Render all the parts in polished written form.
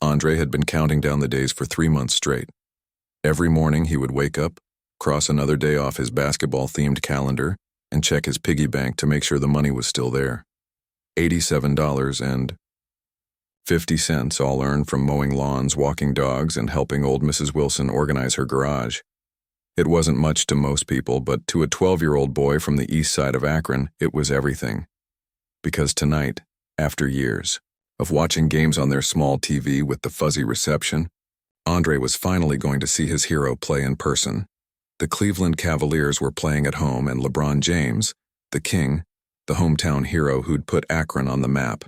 Andre had been counting down the days for 3 months straight. Every morning he would wake up, cross another day off his basketball-themed calendar, and check his piggy bank to make sure the money was still there. $87.50 all earned from mowing lawns, walking dogs, and helping old Mrs. Wilson organize her garage. It wasn't much to most people, but to a 12-year-old boy from the east side of Akron, it was everything. Because tonight, after years of watching games on their small TV with the fuzzy reception, Andre was finally going to see his hero play in person. The Cleveland Cavaliers were playing at home, and LeBron James, the king, the hometown hero who'd put Akron on the map,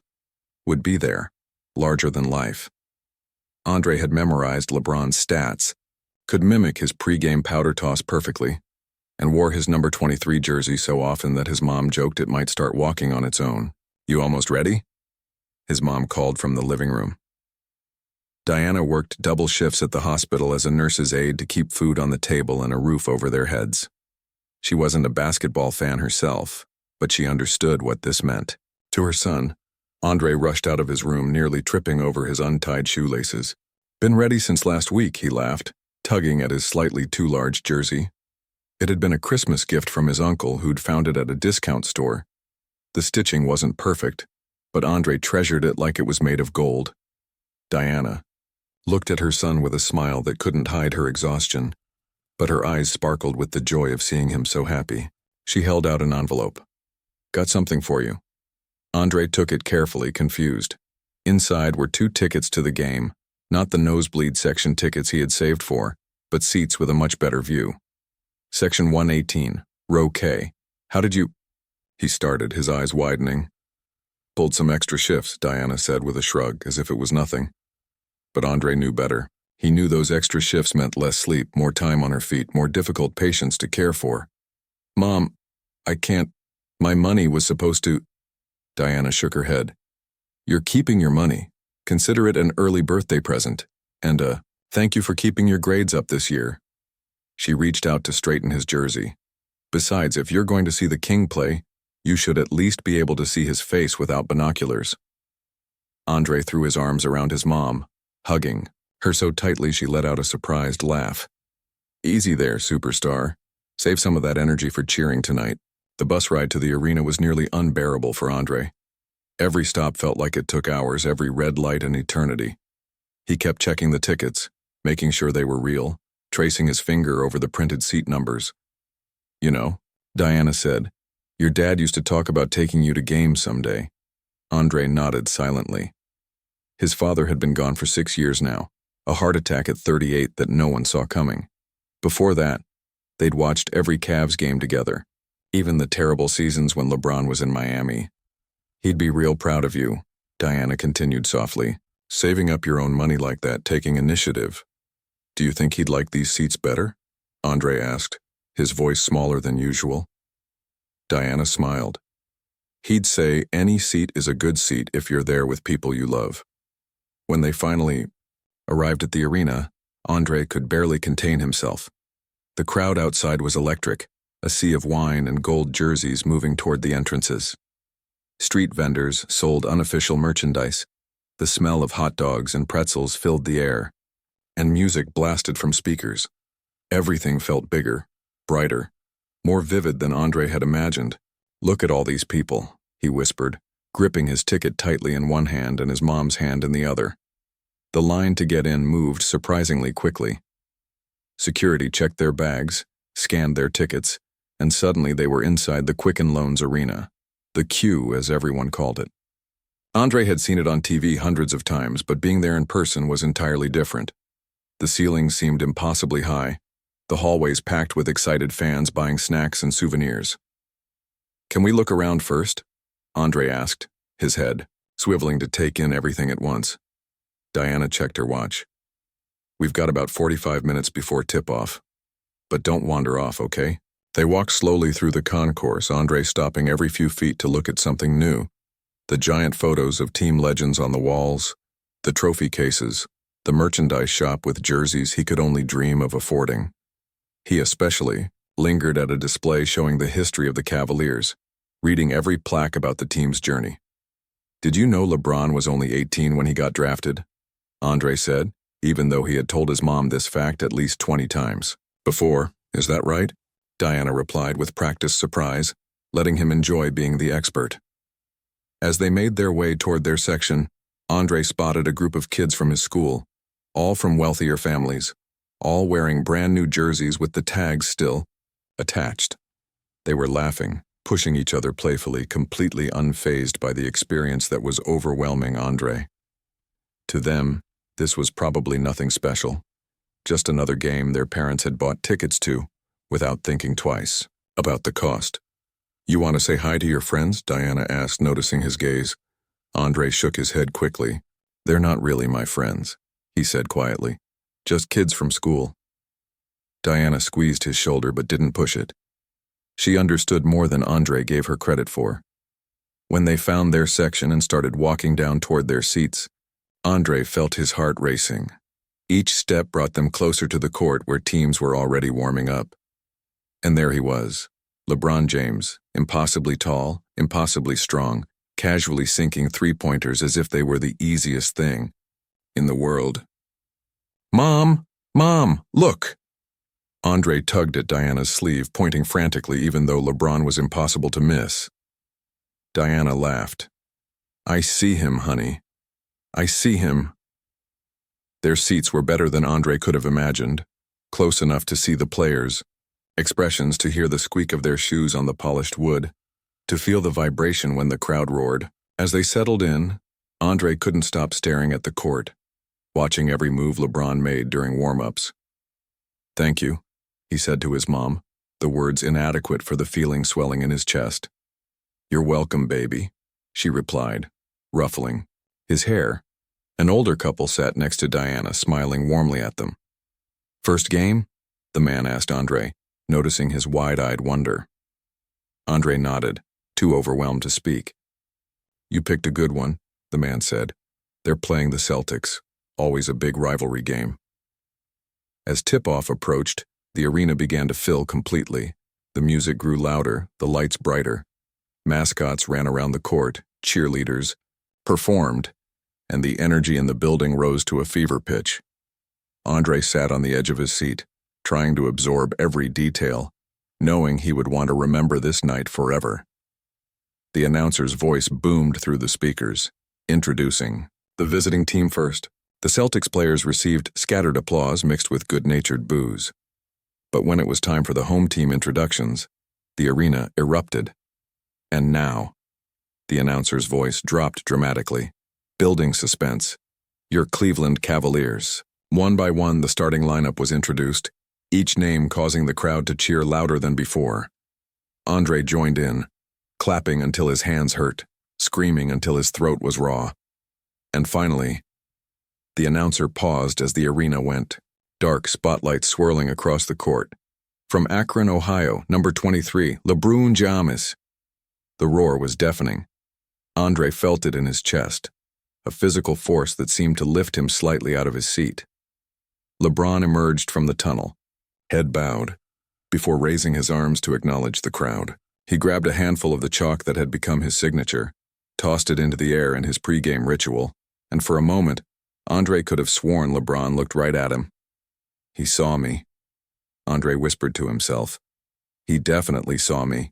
would be there, larger than life. Andre had memorized LeBron's stats, could mimic his pregame powder toss perfectly, and wore his number 23 jersey so often that his mom joked it might start walking on its own. "You almost ready?" his mom called from the living room. Diana worked double shifts at the hospital as a nurse's aide to keep food on the table and a roof over their heads. She wasn't a basketball fan herself, but she understood what this meant. To her son, Andre rushed out of his room, nearly tripping over his untied shoelaces. "Been ready since last week," he laughed, tugging at his slightly too large jersey. It had been a Christmas gift from his uncle, who'd found it at a discount store. The stitching wasn't perfect, but Andre treasured it like it was made of gold. Diana looked at her son with a smile that couldn't hide her exhaustion, but her eyes sparkled with the joy of seeing him so happy. She held out an envelope. "Got something for you." Andre took it carefully, confused. Inside were 2 tickets to the game, not the nosebleed section tickets he had saved for, but seats with a much better view. Section 118, row K. "How did you—" he started, his eyes widening. "Pulled some extra shifts," Diana said with a shrug, as if it was nothing. But Andre knew better. He knew those extra shifts meant less sleep, more time on her feet, more difficult patients to care for. "Mom, I can't. My money was supposed to—" Diana shook her head. "You're keeping your money. Consider it an early birthday present. And thank you for keeping your grades up this year." She reached out to straighten his jersey. "Besides, if you're going to see the king play, you should at least be able to see his face without binoculars." Andre threw his arms around his mom, hugging her so tightly she let out a surprised laugh. "Easy there, superstar. Save some of that energy for cheering tonight." The bus ride to the arena was nearly unbearable for Andre. Every stop felt like it took hours, every red light an eternity. He kept checking the tickets, making sure they were real, tracing his finger over the printed seat numbers. "You know," Diana said, "your dad used to talk about taking you to games someday." Andre nodded silently. His father had been gone for 6 years now, a heart attack at 38 that no one saw coming. Before that, they'd watched every Cavs game together, even the terrible seasons when LeBron was in Miami. "He'd be real proud of you," Diana continued softly. "Saving up your own money like that, taking initiative. Do you think he'd like these seats better?" Andre asked, his voice smaller than usual. Diana smiled. "He'd say any seat is a good seat if you're there with people you love." When they finally arrived at the arena, Andre could barely contain himself. The crowd outside was electric, a sea of wine and gold jerseys moving toward the entrances. Street vendors sold unofficial merchandise. The smell of hot dogs and pretzels filled the air, and music blasted from speakers. Everything felt bigger, brighter, more vivid than Andre had imagined. "Look at all these people," he whispered, gripping his ticket tightly in one hand and his mom's hand in the other. The line to get in moved surprisingly quickly. Security checked their bags, scanned their tickets, and suddenly they were inside the Quicken Loans Arena. The Q, as everyone called it. Andre had seen it on TV hundreds of times, but being there in person was entirely different. The ceilings seemed impossibly high, the hallways packed with excited fans buying snacks and souvenirs. "Can we look around first?" Andre asked, his head swiveling to take in everything at once. Diana checked her watch. "We've got about 45 minutes before tip-off. But don't wander off, okay?" They walked slowly through the concourse, Andre stopping every few feet to look at something new. The giant photos of team legends on the walls, the trophy cases, the merchandise shop with jerseys he could only dream of affording. He especially lingered at a display showing the history of the Cavaliers, reading every plaque about the team's journey. "Did you know LeBron was only 18 when he got drafted?" Andre said, even though he had told his mom this fact at least 20 times. Before, is that right? Diana replied with practiced surprise, letting him enjoy being the expert. As they made their way toward their section, Andre spotted a group of kids from his school, all from wealthier families, all wearing brand new jerseys with the tags still attached. They were laughing, pushing each other playfully, completely unfazed by the experience that was overwhelming Andre. To them, this was probably nothing special, just another game their parents had bought tickets to, without thinking twice about the cost. You want to say hi to your friends? Diana asked, noticing his gaze. Andre shook his head quickly. They're not really my friends, he said quietly. Just kids from school. Diana squeezed his shoulder but didn't push it. She understood more than Andre gave her credit for. When they found their section and started walking down toward their seats, Andre felt his heart racing. Each step brought them closer to the court where teams were already warming up. And there he was, LeBron James, impossibly tall, impossibly strong, casually sinking three-pointers as if they were the easiest thing in the world. Mom! Mom! Look! Andre tugged at Diana's sleeve, pointing frantically even though LeBron was impossible to miss. Diana laughed. I see him, honey. I see him. Their seats were better than Andre could have imagined, close enough to see the players, expressions to hear the squeak of their shoes on the polished wood, to feel the vibration when the crowd roared. As they settled in, Andre couldn't stop staring at the court, watching every move LeBron made during warm-ups. Thank you, he said to his mom, the words inadequate for the feeling swelling in his chest. You're welcome, baby, she replied, ruffling his hair. An older couple sat next to Diana, smiling warmly at them. First game? The man asked Andre, noticing his wide-eyed wonder. Andre nodded, too overwhelmed to speak. You picked a good one, the man said. They're playing the Celtics, always a big rivalry game. As tip-off approached, the arena began to fill completely. The music grew louder, the lights brighter. Mascots ran around the court, cheerleaders performed, and the energy in the building rose to a fever pitch. Andre sat on the edge of his seat, trying to absorb every detail, knowing he would want to remember this night forever. The announcer's voice boomed through the speakers, introducing the visiting team first. The Celtics players received scattered applause mixed with good-natured boos. But when it was time for the home team introductions, the arena erupted. And now, the announcer's voice dropped dramatically, building suspense. Your Cleveland Cavaliers. One by one, the starting lineup was introduced, each name causing the crowd to cheer louder than before. Andre joined in, clapping until his hands hurt, screaming until his throat was raw. And finally, the announcer paused as the arena went, dark spotlights swirling across the court. From Akron, Ohio, number 23, LeBron James. The roar was deafening. Andre felt it in his chest, a physical force that seemed to lift him slightly out of his seat. LeBron emerged from the tunnel, head bowed, before raising his arms to acknowledge the crowd. He grabbed a handful of the chalk that had become his signature, tossed it into the air in his pregame ritual, and for a moment, Andre could have sworn LeBron looked right at him. He saw me, Andre whispered to himself. He definitely saw me.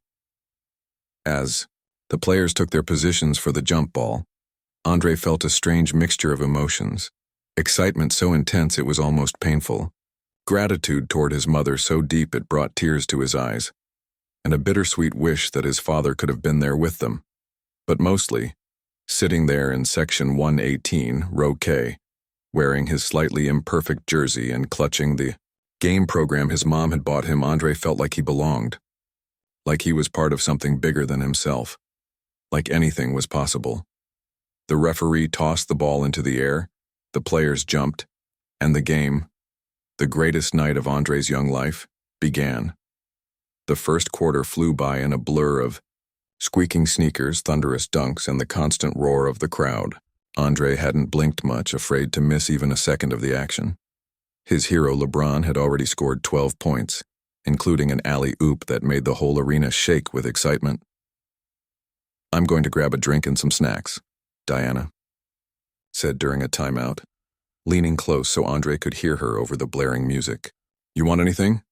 As the players took their positions for the jump ball, Andre felt a strange mixture of emotions, excitement so intense it was almost painful, gratitude toward his mother so deep it brought tears to his eyes, and a bittersweet wish that his father could have been there with them. But mostly, sitting there in section 118, row K, wearing his slightly imperfect jersey and clutching the game program his mom had bought him, Andre felt like he belonged, like he was part of something bigger than himself, like anything was possible. The referee tossed the ball into the air, the players jumped, and the game, the greatest night of Andre's young life, began. The first quarter flew by in a blur of squeaking sneakers, thunderous dunks, and the constant roar of the crowd. Andre hadn't blinked much, afraid to miss even a second of the action. His hero LeBron had already scored 12 points, including an alley-oop that made the whole arena shake with excitement. I'm going to grab a drink and some snacks, Diana said during a timeout. leaning close so Andre could hear her over the blaring music. You want anything?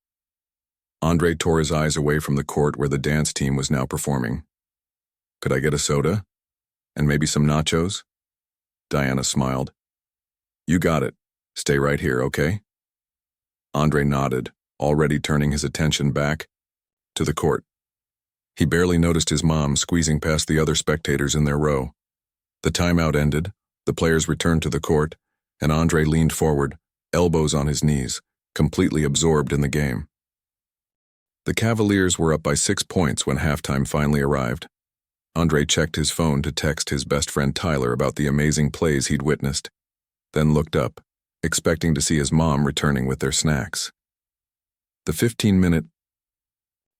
Andre tore his eyes away from the court where the dance team was now performing. Could I get a soda? And maybe some nachos? Diana smiled. You got it. Stay right here, okay? Andre nodded, already turning his attention back to the court. He barely noticed his mom squeezing past the other spectators in their row. The timeout ended, the players returned to the court, and Andre leaned forward, elbows on his knees, completely absorbed in the game. The Cavaliers were up by 6 points when halftime finally arrived. Andre checked his phone to text his best friend Tyler about the amazing plays he'd witnessed, then looked up, expecting to see his mom returning with their snacks. The 15-minute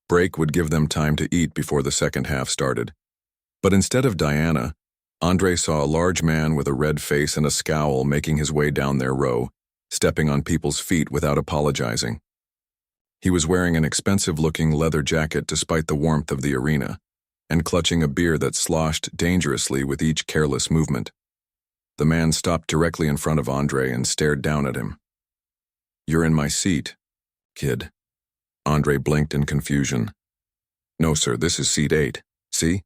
break would give them time to eat before the second half started. But instead of Diana, Andre saw a large man with a red face and a scowl making his way down their row, stepping on people's feet without apologizing. He was wearing an expensive-looking leather jacket despite the warmth of the arena, and clutching a beer that sloshed dangerously with each careless movement. The man stopped directly in front of Andre and stared down at him. You're in my seat, kid. Andre blinked in confusion. No, sir, this is seat 8. See?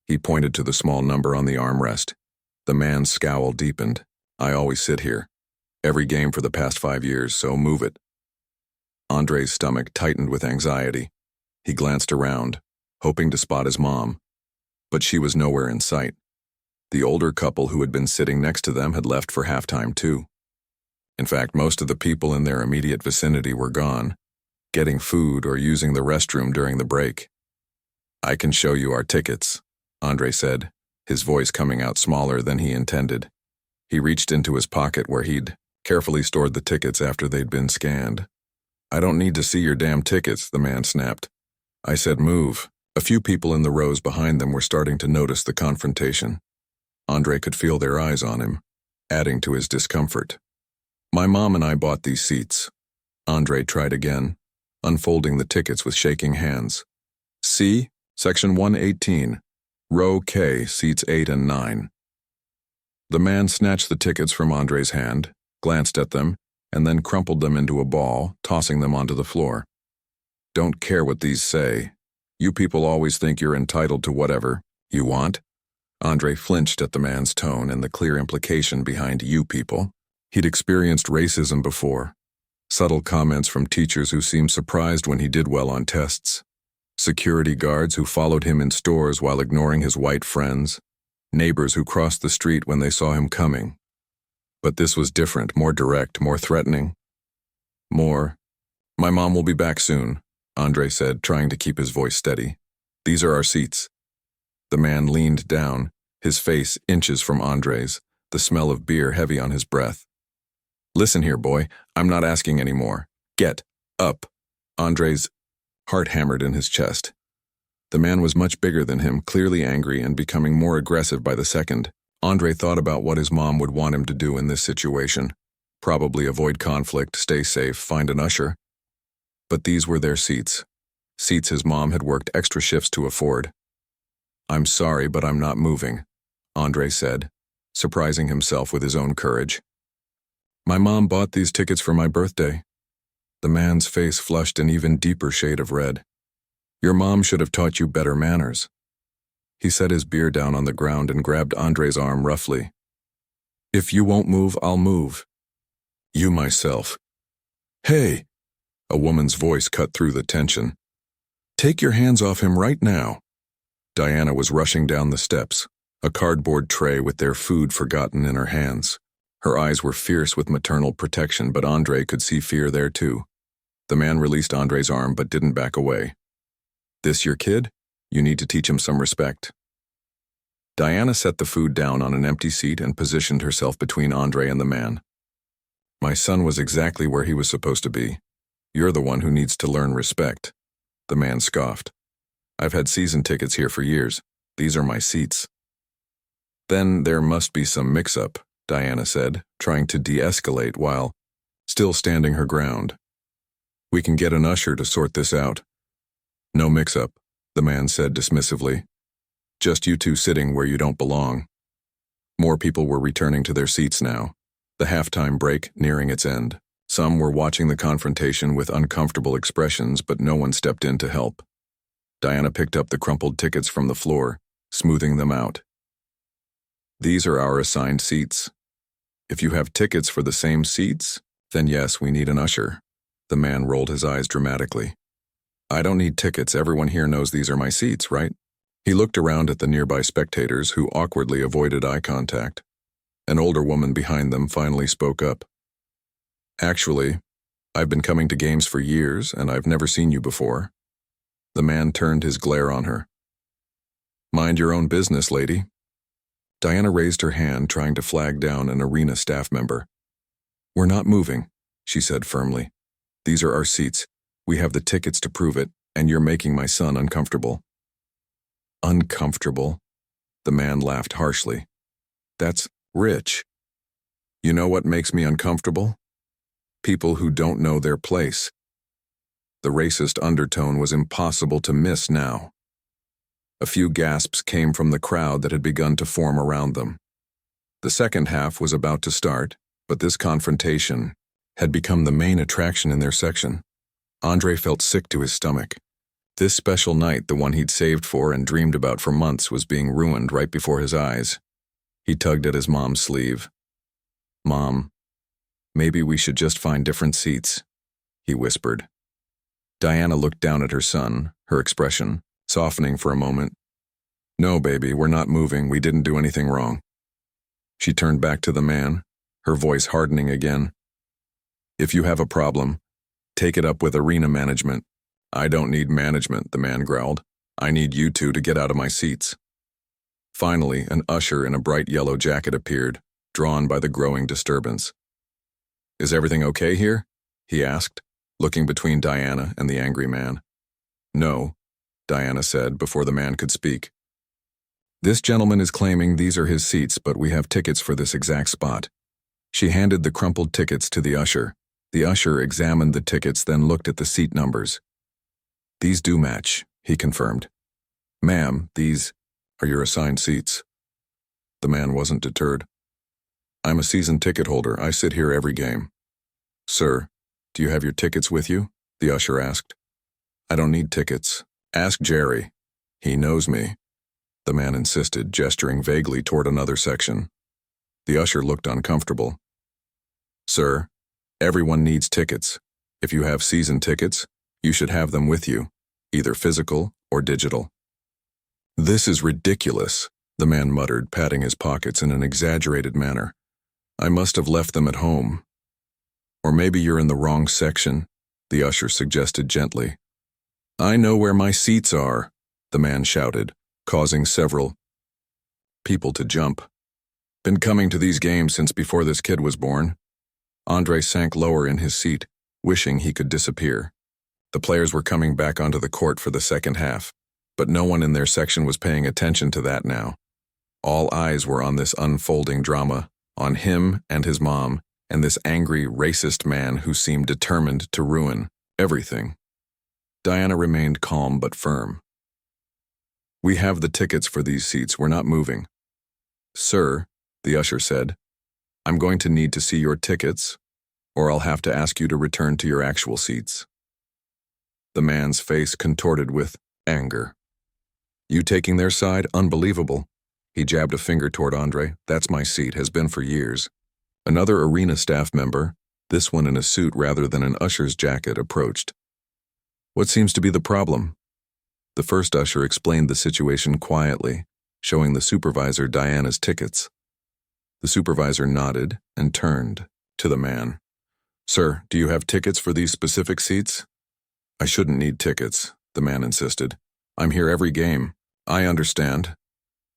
He pointed to the small number on the armrest. The man's scowl deepened. I always sit here. Every game for the past 5 years, so move it. Andre's stomach tightened with anxiety. He glanced around, hoping to spot his mom. But she was nowhere in sight. The older couple who had been sitting next to them had left for halftime too. In fact, most of the people in their immediate vicinity were gone, getting food or using the restroom during the break. I can show you our tickets, Andre said, his voice coming out smaller than he intended. He reached into his pocket where he'd carefully stored the tickets after they'd been scanned. I don't need to see your damn tickets, the man snapped. I said move. A few people in the rows behind them were starting to notice the confrontation. Andre could feel their eyes on him, adding to his discomfort. My mom and I bought these seats. Andre tried again, unfolding the tickets with shaking hands. See, section 118, row K, seats 8 and 9. The man snatched the tickets from Andre's hand, glanced at them, and then crumpled them into a ball, tossing them onto the floor. Don't care what these say. You people always think you're entitled to whatever you want. Andre flinched at the man's tone and the clear implication behind you people. He'd experienced racism before. Subtle comments from teachers who seemed surprised when he did well on tests. Security guards who followed him in stores while ignoring his white friends. Neighbors who crossed the street when they saw him coming. But this was different, more direct, more threatening. My mom will be back soon, Andre said, trying to keep his voice steady. These are our seats. The man leaned down, his face inches from Andre's, the smell of beer heavy on his breath. Listen here, boy, I'm not asking any more. Get up. Andre's heart hammered in his chest. The man was much bigger than him, clearly angry and becoming more aggressive by the second. Andre thought about what his mom would want him to do in this situation. Probably avoid conflict, stay safe, find an usher. But these were their seats. Seats his mom had worked extra shifts to afford. I'm sorry, but I'm not moving, Andre said, surprising himself with his own courage. My mom bought these tickets for my birthday. The man's face flushed an even deeper shade of red. Your mom should have taught you better manners. He set his beer down on the ground and grabbed Andre's arm roughly. If you won't move, I'll move. You myself. Hey! A woman's voice cut through the tension. Take your hands off him right now. Diana was rushing down the steps, a cardboard tray with their food forgotten in her hands. Her eyes were fierce with maternal protection, but Andre could see fear there too. The man released Andre's arm but didn't back away. This your kid? You need to teach him some respect. Diana set the food down on an empty seat and positioned herself between Andre and the man. My son was exactly where he was supposed to be. You're the one who needs to learn respect. The man scoffed. I've had season tickets here for years. These are my seats. Then there must be some mix-up, Diana said, trying to de-escalate while still standing her ground. We can get an usher to sort this out. No mix-up, the man said dismissively. Just you two sitting where you don't belong. More people were returning to their seats now. The halftime break nearing its end. Some were watching the confrontation with uncomfortable expressions, but no one stepped in to help. Diana picked up the crumpled tickets from the floor, smoothing them out. These are our assigned seats. If you have tickets for the same seats, then yes, we need an usher. The man rolled his eyes dramatically. I don't need tickets. Everyone here knows these are my seats, right? He looked around at the nearby spectators who awkwardly avoided eye contact. An older woman behind them finally spoke up. Actually, I've been coming to games for years and I've never seen you before. The man turned his glare on her. Mind your own business, lady. Diana raised her hand, trying to flag down an arena staff member. We're not moving, she said firmly. These are our seats. We have the tickets to prove it, and you're making my son uncomfortable. Uncomfortable? The man laughed harshly. That's rich. You know what makes me uncomfortable? People who don't know their place. The racist undertone was impossible to miss now. A few gasps came from the crowd that had begun to form around them. The second half was about to start, but this confrontation had become the main attraction in their section. Andre felt sick to his stomach. This special night, the one he'd saved for and dreamed about for months, was being ruined right before his eyes. He tugged at his mom's sleeve. Mom, maybe we should just find different seats, he whispered. Diana looked down at her son, her expression softening for a moment. No, baby, we're not moving. We didn't do anything wrong. She turned back to the man, her voice hardening again. If you have a problem, take it up with arena management. I don't need management, the man growled. I need you two to get out of my seats. Finally, an usher in a bright yellow jacket appeared, drawn by the growing disturbance. Is everything okay here? He asked, looking between Diana and the angry man. No, Diana said before the man could speak. This gentleman is claiming these are his seats, but we have tickets for this exact spot. She handed the crumpled tickets to the usher. The usher examined the tickets, then looked at the seat numbers. These do match, he confirmed. Ma'am, these are your assigned seats. The man wasn't deterred. I'm a season ticket holder. I sit here every game. Sir, do you have your tickets with you? The usher asked. I don't need tickets. Ask Jerry. He knows me. The man insisted, gesturing vaguely toward another section. The usher looked uncomfortable. Sir, everyone needs tickets. If you have season tickets, you should have them with you, either physical or digital. This is ridiculous, the man muttered, patting his pockets in an exaggerated manner. I must have left them at home. Or maybe you're in the wrong section, the usher suggested gently. I know where my seats are, the man shouted, causing several people to jump. Been coming to these games since before this kid was born. Andre sank lower in his seat, wishing he could disappear. The players were coming back onto the court for the second half, but no one in their section was paying attention to that now. All eyes were on this unfolding drama, on him and his mom, and this angry, racist man who seemed determined to ruin everything. Diana remained calm but firm. We have the tickets for these seats. We're not moving. Sir, the usher said, I'm going to need to see your tickets, or I'll have to ask you to return to your actual seats. The man's face contorted with anger. You taking their side? Unbelievable. He jabbed a finger toward Andre. That's my seat, has been for years. Another arena staff member, this one in a suit rather than an usher's jacket, approached. What seems to be the problem? The first usher explained the situation quietly, showing the supervisor Diana's tickets. The supervisor nodded and turned to the man. Sir, do you have tickets for these specific seats? I shouldn't need tickets, the man insisted. I'm here every game. I understand,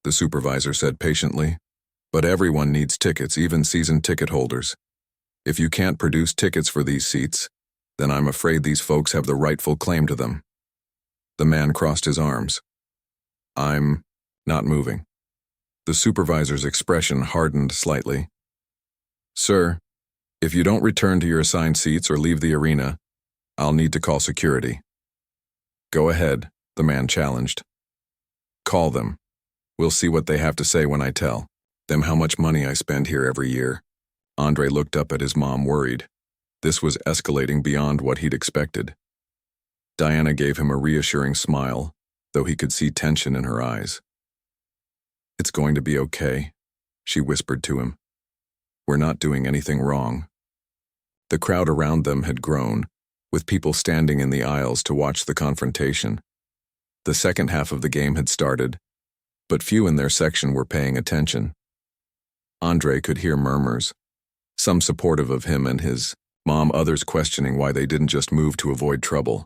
the supervisor said patiently. But everyone needs tickets, even season ticket holders. If you can't produce tickets for these seats, then I'm afraid these folks have the rightful claim to them. The man crossed his arms. I'm not moving. The supervisor's expression hardened slightly. Sir, if you don't return to your assigned seats or leave the arena, I'll need to call security. Go ahead, the man challenged. Call them. We'll see what they have to say when I tell them how much money I spend here every year. Andre looked up at his mom, worried. This was escalating beyond what he'd expected. Diana gave him a reassuring smile, though he could see tension in her eyes. "It's going to be okay," she whispered to him. "We're not doing anything wrong." The crowd around them had grown, with people standing in the aisles to watch the confrontation. The second half of the game had started, but few in their section were paying attention. Andre could hear murmurs, some supportive of him and his mom, others questioning why they didn't just move to avoid trouble.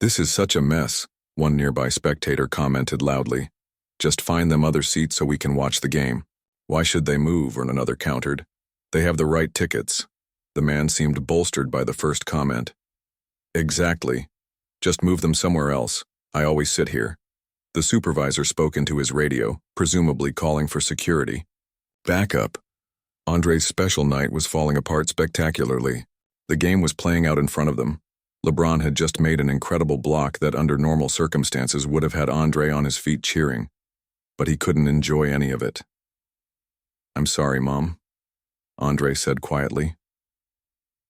"This is such a mess," one nearby spectator commented loudly. "Just find them other seats so we can watch the game." "Why should they move?" another countered. "They have the right tickets." The man seemed bolstered by the first comment. "Exactly. Just move them somewhere else. I always sit here." The supervisor spoke into his radio, presumably calling for security. Backup. Andre's special night was falling apart spectacularly. The game was playing out in front of them. LeBron had just made an incredible block that under normal circumstances would have had Andre on his feet cheering, but he couldn't enjoy any of it. "I'm sorry, Mom," Andre said quietly.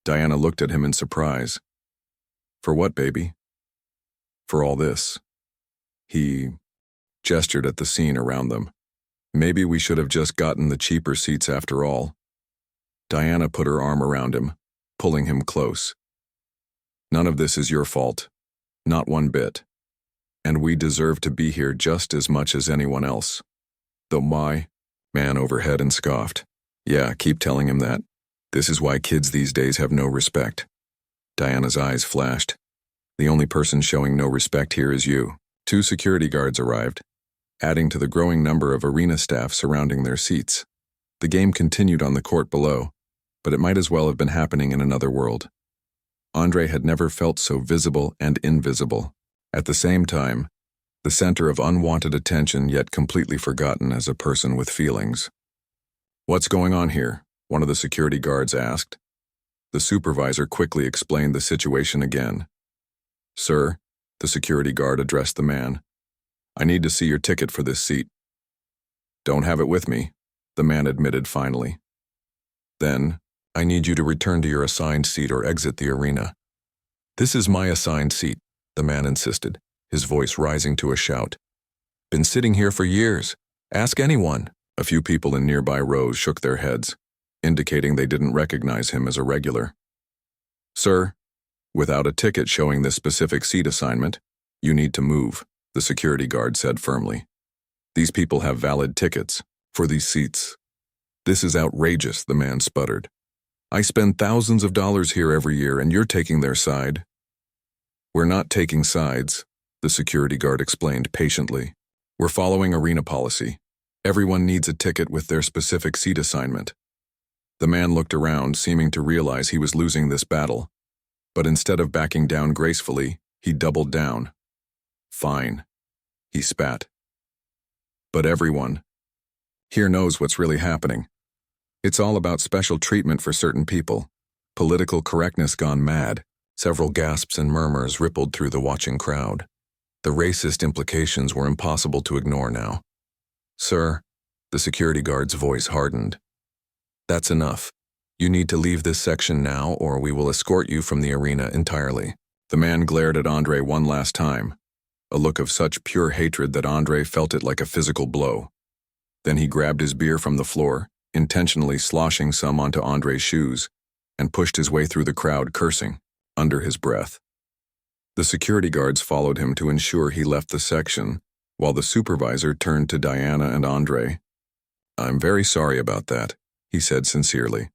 Diana looked at him in surprise. "For what, baby?" "For all this." He gestured at the scene around them. "Maybe we should have just gotten the cheaper seats after all." Diana put her arm around him, pulling him close. "None of this is your fault. Not one bit. And we deserve to be here just as much as anyone else." "Though my man overhead and scoffed. "Yeah, keep telling him that. This is why kids these days have no respect." Diana's eyes flashed. "The only person showing no respect here is you." 2 security guards arrived, adding to the growing number of arena staff surrounding their seats. The game continued on the court below, but it might as well have been happening in another world. Andre had never felt so visible and invisible. At the same time, the center of unwanted attention, yet completely forgotten as a person with feelings. "What's going on here?" one of the security guards asked. The supervisor quickly explained the situation again. "Sir," the security guard addressed the man, "I need to see your ticket for this seat." "Don't have it with me," the man admitted finally. "Then, I need you to return to your assigned seat or exit the arena." "This is my assigned seat," the man insisted, his voice rising to a shout. "Been sitting here for years. Ask anyone." A few people in nearby rows shook their heads, indicating they didn't recognize him as a regular. "Sir, without a ticket showing this specific seat assignment, you need to move," the security guard said firmly. "These people have valid tickets for these seats." "This is outrageous," the man sputtered. "I spend thousands of dollars here every year and you're taking their side." "We're not taking sides," the security guard explained patiently. "We're following arena policy. Everyone needs a ticket with their specific seat assignment." The man looked around, seeming to realize he was losing this battle. But instead of backing down gracefully, he doubled down. "Fine," he spat. "But everyone here knows what's really happening. It's all about special treatment for certain people. Political correctness gone mad." Several gasps and murmurs rippled through the watching crowd. The racist implications were impossible to ignore now. "Sir," the security guard's voice hardened. "That's enough. You need to leave this section now or we will escort you from the arena entirely." The man glared at Andre one last time, a look of such pure hatred that Andre felt it like a physical blow. Then he grabbed his beer from the floor, intentionally sloshing some onto Andre's shoes, and pushed his way through the crowd, cursing under his breath. The security guards followed him to ensure he left the section, while the supervisor turned to Diana and Andre. "I'm very sorry about that," he said sincerely.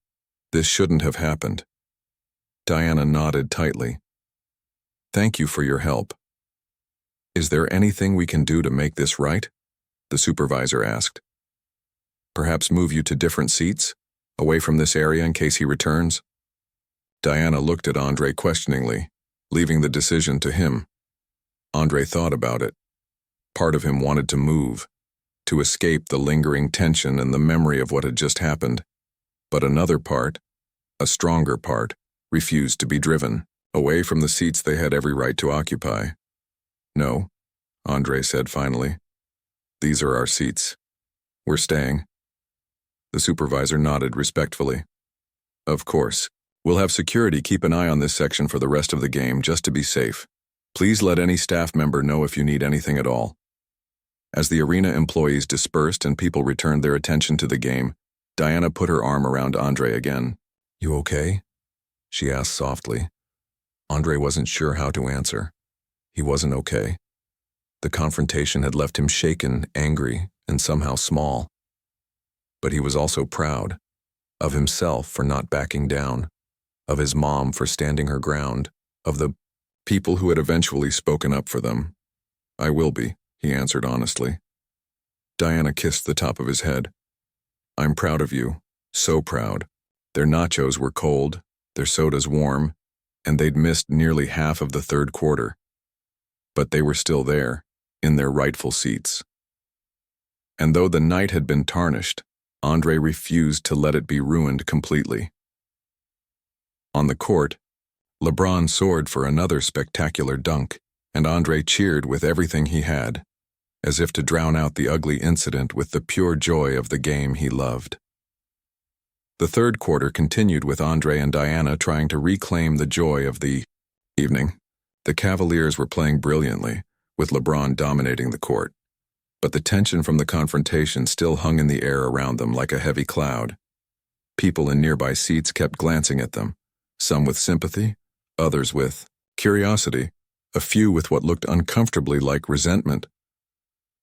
"This shouldn't have happened." Diana nodded tightly. "Thank you for your help." "Is there anything we can do to make this right?" the supervisor asked. "Perhaps move you to different seats, away from this area in case he returns?" Diana looked at Andre questioningly, leaving the decision to him. Andre thought about it. Part of him wanted to move, to escape the lingering tension and the memory of what had just happened. But another part, a stronger part, refused to be driven, away from the seats they had every right to occupy. "No," Andre said finally. "These are our seats. We're staying." The supervisor nodded respectfully. Of course. We'll have security keep an eye on this section for the rest of the game just to be safe. Please let any staff member know if you need anything at all. As the arena employees dispersed and people returned their attention to the game, Diana put her arm around Andre again. "You okay?" she asked softly. Andre wasn't sure how to answer. He wasn't okay. The confrontation had left him shaken, angry, and somehow small. But he was also proud of himself for not backing down, of his mom for standing her ground, of the people who had eventually spoken up for them. "I will be," he answered honestly. Diana kissed the top of his head. "I'm proud of you, so proud." Their nachos were cold, their sodas warm, and they'd missed nearly half of the third quarter. But they were still there, in their rightful seats. And though the night had been tarnished, Andre refused to let it be ruined completely. On the court, LeBron soared for another spectacular dunk, and Andre cheered with everything he had, as if to drown out the ugly incident with the pure joy of the game he loved. The third quarter continued with Andre and Diana trying to reclaim the joy of the evening. The Cavaliers were playing brilliantly, with LeBron dominating the court. But the tension from the confrontation still hung in the air around them like a heavy cloud. People in nearby seats kept glancing at them, some with sympathy, others with curiosity, a few with what looked uncomfortably like resentment.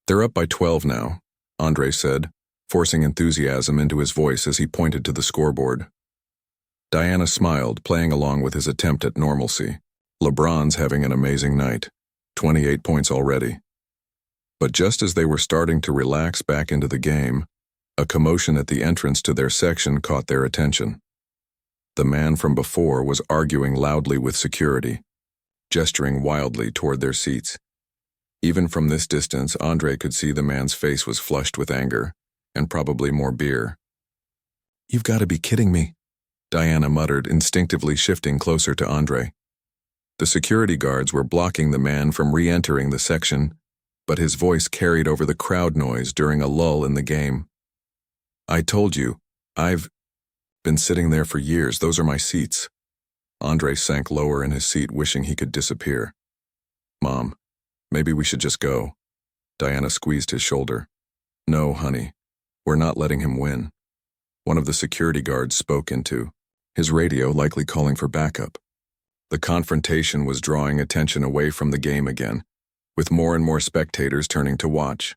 "They're up by 12 now," Andre said, forcing enthusiasm into his voice as he pointed to the scoreboard. Diana smiled, playing along with his attempt at normalcy. LeBron's having an amazing night. 28 points already. But just as they were starting to relax back into the game, a commotion at the entrance to their section caught their attention. The man from before was arguing loudly with security, gesturing wildly toward their seats. Even from this distance, Andre could see the man's face was flushed with anger, and probably more beer. "You've got to be kidding me," Diana muttered, instinctively shifting closer to Andre. The security guards were blocking the man from re-entering the section, but his voice carried over the crowd noise during a lull in the game. "I told you, I've been sitting there for years. Those are my seats." Andre sank lower in his seat, wishing he could disappear. "Mom, maybe we should just go." Diana squeezed his shoulder. "No, honey, we're not letting him win." One of the security guards spoke into his radio, likely calling for backup. The confrontation was drawing attention away from the game again, with more and more spectators turning to watch.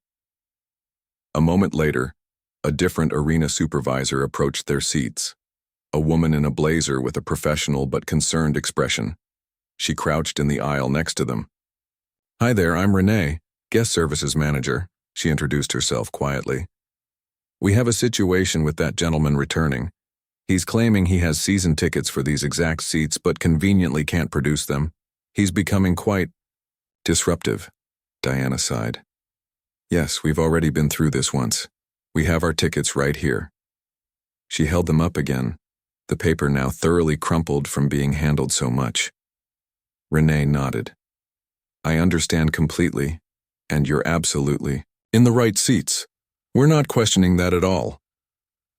A moment later, a different arena supervisor approached their seats, a woman in a blazer with a professional but concerned expression. She crouched in the aisle next to them. "Hi there, I'm Renee, guest services manager," she introduced herself quietly. "We have a situation with that gentleman returning. He's claiming he has season tickets for these exact seats but conveniently can't produce them. He's becoming quite disruptive," Diana sighed. "Yes, we've already been through this once. We have our tickets right here." She held them up again, the paper now thoroughly crumpled from being handled so much. Renee nodded. "I understand completely, and you're absolutely in the right seats. We're not questioning that at all."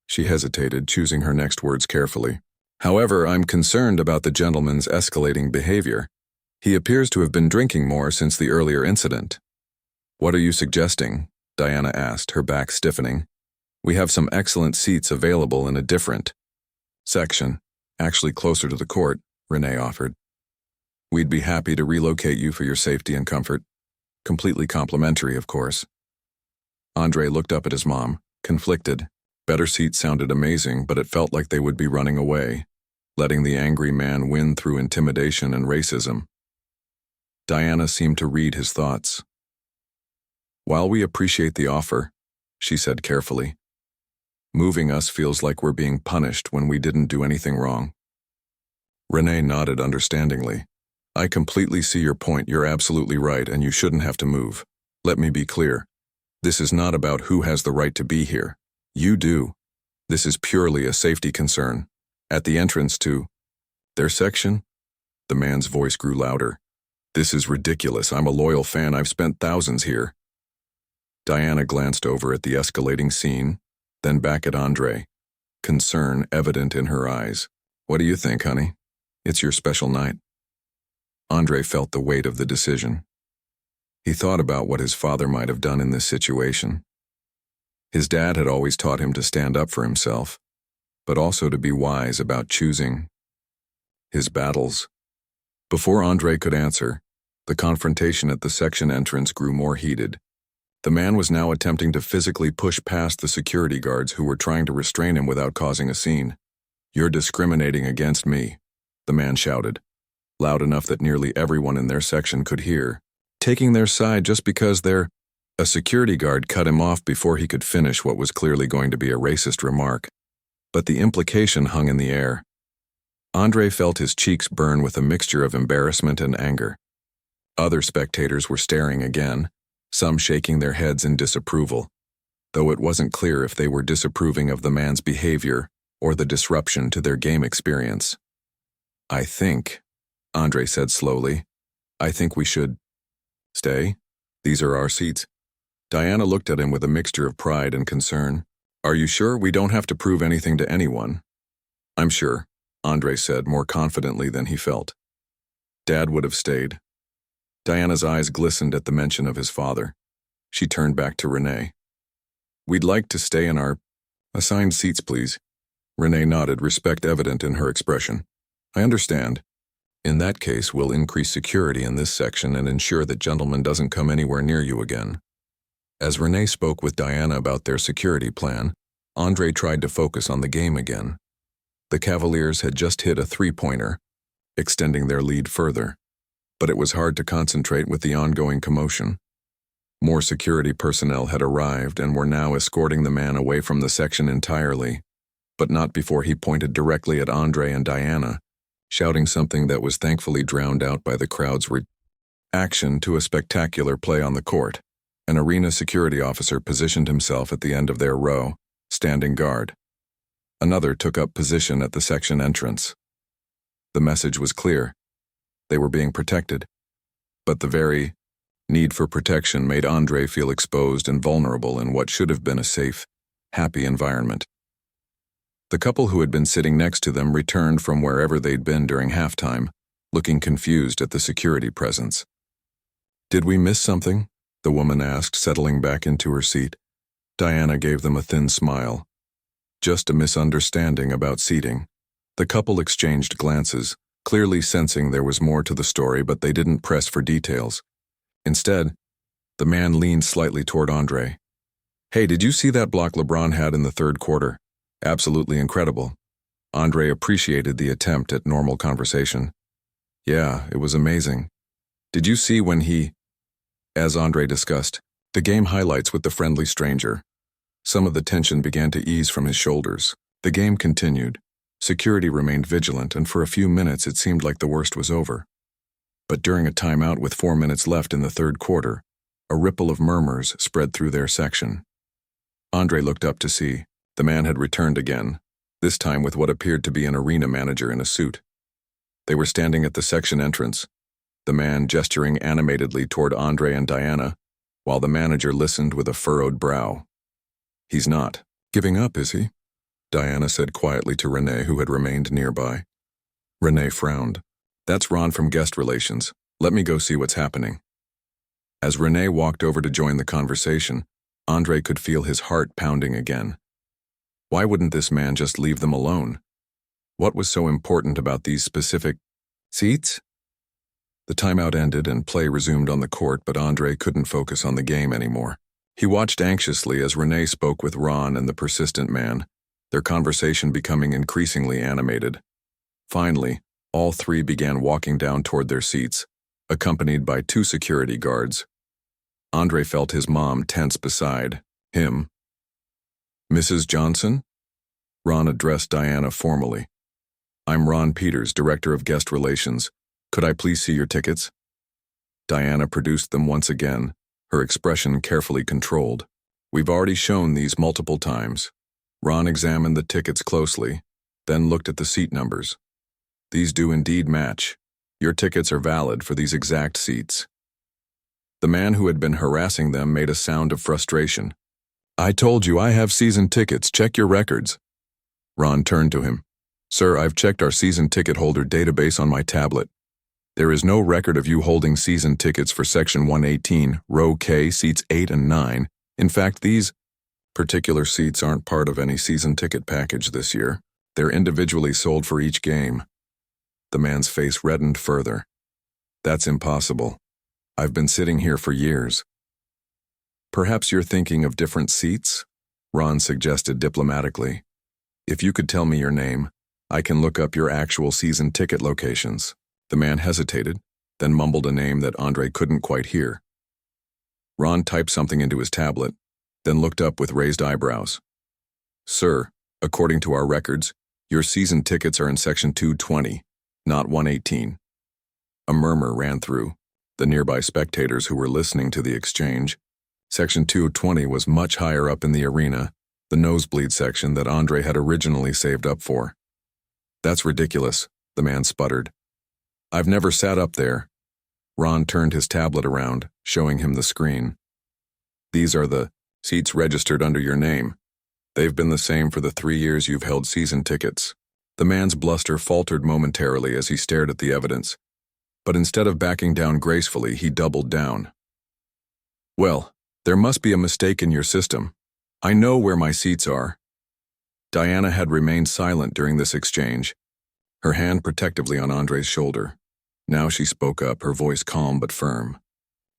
She hesitated, choosing her next words carefully. "However, I'm concerned about the gentleman's escalating behavior. He appears to have been drinking more since the earlier incident." "What are you suggesting?" Diana asked, her back stiffening. "We have some excellent seats available in a different section, actually closer to the court," Renee offered. "We'd be happy to relocate you for your safety and comfort. Completely complimentary, of course." Andre looked up at his mom, conflicted. Better seats sounded amazing, but it felt like they would be running away, letting the angry man win through intimidation and racism. Diana seemed to read his thoughts. "While we appreciate the offer," she said carefully, "moving us feels like we're being punished when we didn't do anything wrong." Renee nodded understandingly. "I completely see your point. You're absolutely right, and you shouldn't have to move. Let me be clear. This is not about who has the right to be here. You do. This is purely a safety concern. At the entrance to their section," the man's voice grew louder. "This is ridiculous. I'm a loyal fan. I've spent thousands here." Diana glanced over at the escalating scene, then back at Andre, concern evident in her eyes. What do you think, honey? It's your special night. Andre felt the weight of the decision. He thought about what his father might have done in this situation. His dad had always taught him to stand up for himself, but also to be wise about choosing his battles. Before Andre could answer, the confrontation at the section entrance grew more heated. The man was now attempting to physically push past the security guards who were trying to restrain him without causing a scene. "You're discriminating against me," the man shouted, loud enough that nearly everyone in their section could hear, taking their side just because they're... A security guard cut him off before he could finish what was clearly going to be a racist remark, but the implication hung in the air. Andre felt his cheeks burn with a mixture of embarrassment and anger. Other spectators were staring again, some shaking their heads in disapproval, though it wasn't clear if they were disapproving of the man's behavior or the disruption to their game experience. "I think," Andre said slowly, "I think we should stay. These are our seats." Diana looked at him with a mixture of pride and concern. "Are you sure we don't have to prove anything to anyone?" "I'm sure," Andre said more confidently than he felt. Dad would have stayed. Diana's eyes glistened at the mention of his father. She turned back to Renee. "We'd like to stay in our assigned seats, please." Renee nodded, respect evident in her expression. "I understand. In that case, we'll increase security in this section and ensure that gentleman doesn't come anywhere near you again." As Renee spoke with Diana about their security plan, Andre tried to focus on the game again. The Cavaliers had just hit a three-pointer, extending their lead further, but it was hard to concentrate with the ongoing commotion. More security personnel had arrived and were now escorting the man away from the section entirely, but not before he pointed directly at Andre and Diana, shouting something that was thankfully drowned out by the crowd's reaction to a spectacular play on the court. An arena security officer positioned himself at the end of their row, standing guard. Another took up position at the section entrance. The message was clear. They were being protected, but the very need for protection made Andre feel exposed and vulnerable in what should have been a safe, happy environment. The couple who had been sitting next to them returned from wherever they'd been during halftime, looking confused at the security presence. "Did we miss something?" the woman asked, settling back into her seat. Diana gave them a thin smile. "Just a misunderstanding about seating." The couple exchanged glances, clearly sensing there was more to the story, but they didn't press for details. Instead, the man leaned slightly toward Andre. "Hey, did you see that block LeBron had in the third quarter? Absolutely incredible." Andre appreciated the attempt at normal conversation. "Yeah, it was amazing. Did you see when he..." As Andre discussed the game highlights with the friendly stranger, some of the tension began to ease from his shoulders. The game continued. Security remained vigilant, and for a few minutes it seemed like the worst was over. But during a timeout with 4 minutes left in the third quarter, a ripple of murmurs spread through their section. Andre looked up to see the man had returned again, this time with what appeared to be an arena manager in a suit. They were standing at the section entrance, the man gesturing animatedly toward Andre and Diana, while the manager listened with a furrowed brow. "He's not giving up, is he?" Diana said quietly to Renee, who had remained nearby. Renee frowned. "That's Ron from Guest Relations. Let me go see what's happening." As Renee walked over to join the conversation, Andre could feel his heart pounding again. Why wouldn't this man just leave them alone? What was so important about these specific seats? The timeout ended and play resumed on the court, but Andre couldn't focus on the game anymore. He watched anxiously as Renee spoke with Ron and the persistent man, their conversation becoming increasingly animated. Finally, all three began walking down toward their seats, accompanied by 2 security guards. Andre felt his mom tense beside him. "Mrs. Johnson?" Ron addressed Diana formally. "I'm Ron Peters, Director of Guest Relations. Could I please see your tickets?" Diana produced them once again, her expression carefully controlled. "We've already shown these multiple times." Ron examined the tickets closely, then looked at the seat numbers. "These do indeed match. Your tickets are valid for these exact seats." The man who had been harassing them made a sound of frustration. "I told you I have season tickets. Check your records." Ron turned to him. Sir, I've checked our season ticket holder database on my tablet. There is no record of you holding season tickets for Section 118, Row K, seats 8 and 9. In fact, these particular seats aren't part of any season ticket package this year. They're individually sold for each game. The man's face reddened further. That's impossible. I've been sitting here for years. Perhaps you're thinking of different seats? Ron suggested diplomatically. If you could tell me your name, I can look up your actual season ticket locations. The man hesitated, then mumbled a name that Andre couldn't quite hear. Ron typed something into his tablet, then looked up with raised eyebrows. Sir, according to our records, your season tickets are in Section 220, not 118. A murmur ran through the nearby spectators who were listening to the exchange. Section 220 was much higher up in the arena, the nosebleed section that Andre had originally saved up for. That's ridiculous, the man sputtered. I've never sat up there. Ron turned his tablet around, showing him the screen. These are the seats registered under your name. They've been the same for the 3 years you've held season tickets. The man's bluster faltered momentarily as he stared at the evidence, but instead of backing down gracefully, he doubled down. Well, there must be a mistake in your system. I know where my seats are. Diana had remained silent during this exchange, her hand protectively on Andre's shoulder. Now she spoke up, her voice calm but firm.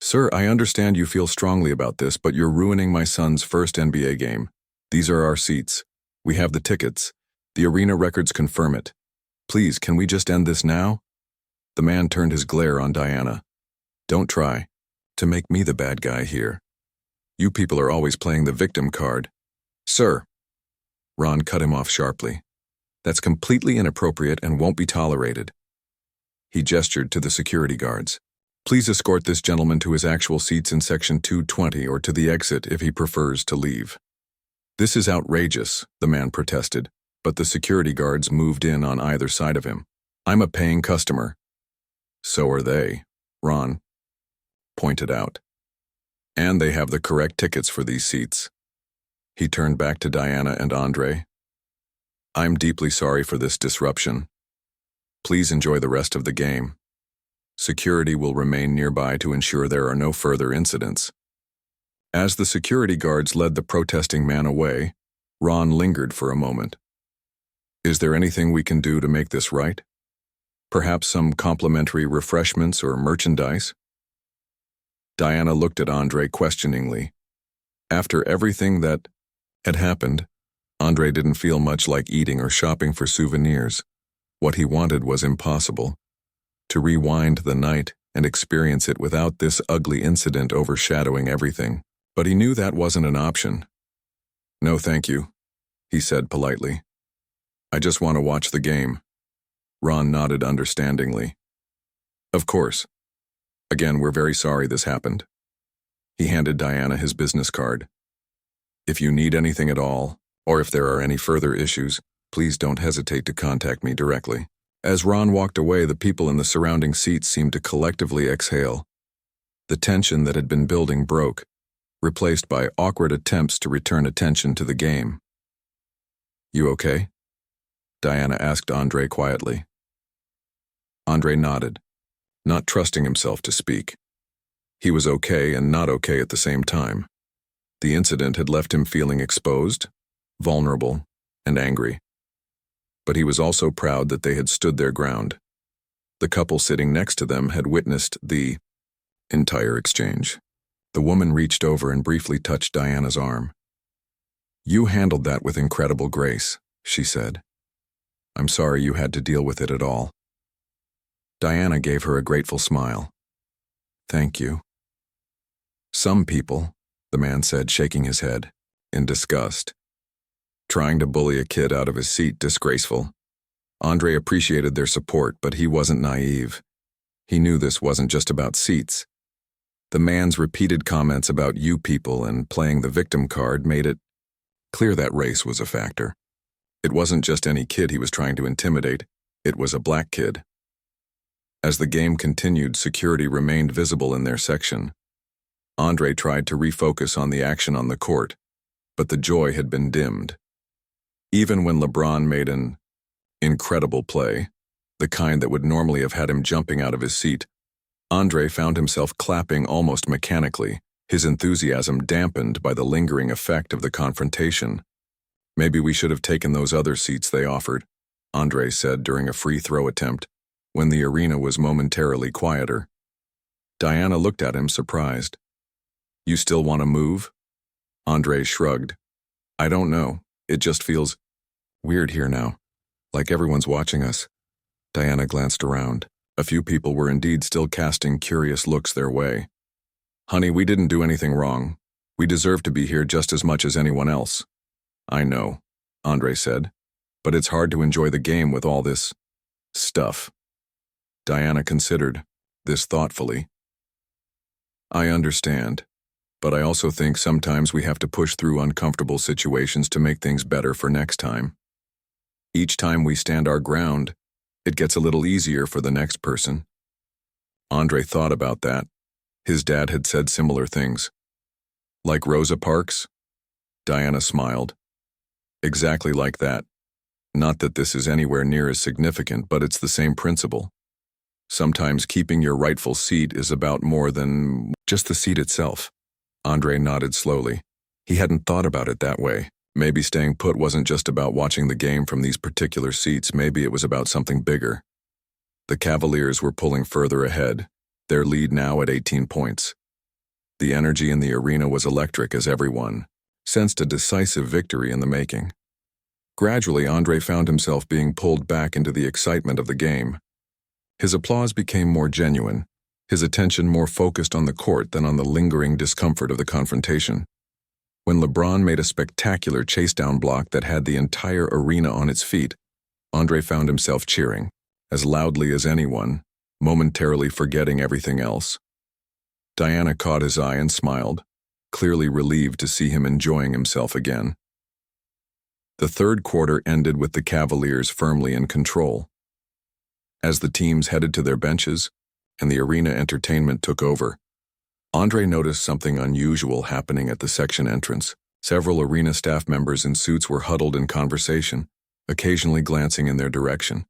Sir, I understand you feel strongly about this, but you're ruining my son's first NBA game. These are our seats. We have the tickets. The arena records confirm it. Please, can we just end this now? The man turned his glare on Diana. Don't try to make me the bad guy here. You people are always playing the victim card. Sir. Ron cut him off sharply. That's completely inappropriate and won't be tolerated. He gestured to the security guards. Please escort this gentleman to his actual seats in Section 220 or to the exit if he prefers to leave. This is outrageous, the man protested, but the security guards moved in on either side of him. I'm a paying customer. So are they, Ron pointed out. And they have the correct tickets for these seats. He turned back to Diana and Andre. I'm deeply sorry for this disruption. Please enjoy the rest of the game. Security will remain nearby to ensure there are no further incidents. As the security guards led the protesting man away, Ron lingered for a moment. Is there anything we can do to make this right? Perhaps some complimentary refreshments or merchandise? Diana looked at Andre questioningly. After everything that had happened, Andre didn't feel much like eating or shopping for souvenirs. What he wanted was impossible. To rewind the night and experience it without this ugly incident overshadowing everything. But he knew that wasn't an option. No, thank you, he said politely. I just want to watch the game. Ron nodded understandingly. Of course. Again, we're very sorry this happened. He handed Diana his business card. If you need anything at all, or if there are any further issues, please don't hesitate to contact me directly. As Ron walked away, the people in the surrounding seats seemed to collectively exhale. The tension that had been building broke, replaced by awkward attempts to return attention to the game. You okay? Diana asked Andre quietly. Andre nodded, not trusting himself to speak. He was okay and not okay at the same time. The incident had left him feeling exposed, vulnerable, and angry. But he was also proud that they had stood their ground. The couple sitting next to them had witnessed the entire exchange. The woman reached over and briefly touched Diana's arm. You handled that with incredible grace, she said. I'm sorry you had to deal with it at all. Diana gave her a grateful smile. Thank you. Some people, the man said, shaking his head, in disgust. Trying to bully a kid out of his seat, disgraceful. Andre appreciated their support, but he wasn't naive. He knew this wasn't just about seats. The man's repeated comments about you people and playing the victim card made it clear that race was a factor. It wasn't just any kid he was trying to intimidate, it was a black kid. As the game continued, security remained visible in their section. Andre tried to refocus on the action on the court, but the joy had been dimmed. Even when LeBron made an Incredible play, the kind that would normally have had him jumping out of his seat. Andre found himself clapping almost mechanically, his enthusiasm dampened by the lingering effect of the confrontation. "Maybe we should have taken those other seats they offered," Andre said during a free throw attempt, when the arena was momentarily quieter. Diana looked at him surprised. "You still want to move?" Andre shrugged. "I don't know. It just feels weird here now. Like everyone's watching us." Diana glanced around. A few people were indeed still casting curious looks their way. "Honey, we didn't do anything wrong. We deserve to be here just as much as anyone else." "I know," Andre said, "but it's hard to enjoy the game with all this stuff." Diana considered this thoughtfully. "I understand, but I also think sometimes we have to push through uncomfortable situations to make things better for next time. Each time we stand our ground, it gets a little easier for the next person." Andre thought about that. His dad had said similar things. "Like Rosa Parks?" Diana smiled. "Exactly like that. Not that this is anywhere near as significant, but it's the same principle. Sometimes keeping your rightful seat is about more than just the seat itself." Andre nodded slowly. He hadn't thought about it that way. Maybe staying put wasn't just about watching the game from these particular seats, maybe it was about something bigger. The Cavaliers were pulling further ahead, their lead now at 18 points. The energy in the arena was electric as everyone sensed a decisive victory in the making. Gradually, Andre found himself being pulled back into the excitement of the game. His applause became more genuine, his attention more focused on the court than on the lingering discomfort of the confrontation. When LeBron made a spectacular chase-down block that had the entire arena on its feet, Andre found himself cheering, as loudly as anyone, momentarily forgetting everything else. Diana caught his eye and smiled, clearly relieved to see him enjoying himself again. The third quarter ended with the Cavaliers firmly in control. As the teams headed to their benches and the arena entertainment took over, Andre noticed something unusual happening at the section entrance. Several arena staff members in suits were huddled in conversation, occasionally glancing in their direction.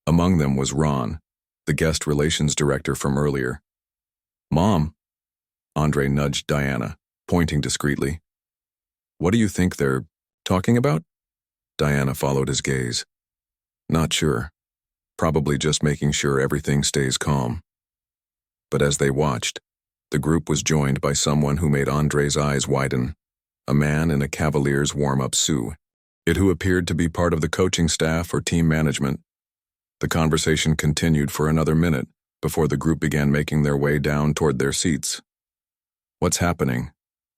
Among them was Ron, the guest relations director from earlier. "Mom," Andre nudged Diana, pointing discreetly. "What do you think they're talking about?" Diana followed his gaze. "Not sure. Probably just making sure everything stays calm." But as they watched, the group was joined by someone who made Andre's eyes widen, a man in a Cavaliers warm-up suit, who appeared to be part of the coaching staff or team management. The conversation continued for another minute before the group began making their way down toward their seats. "What's happening?"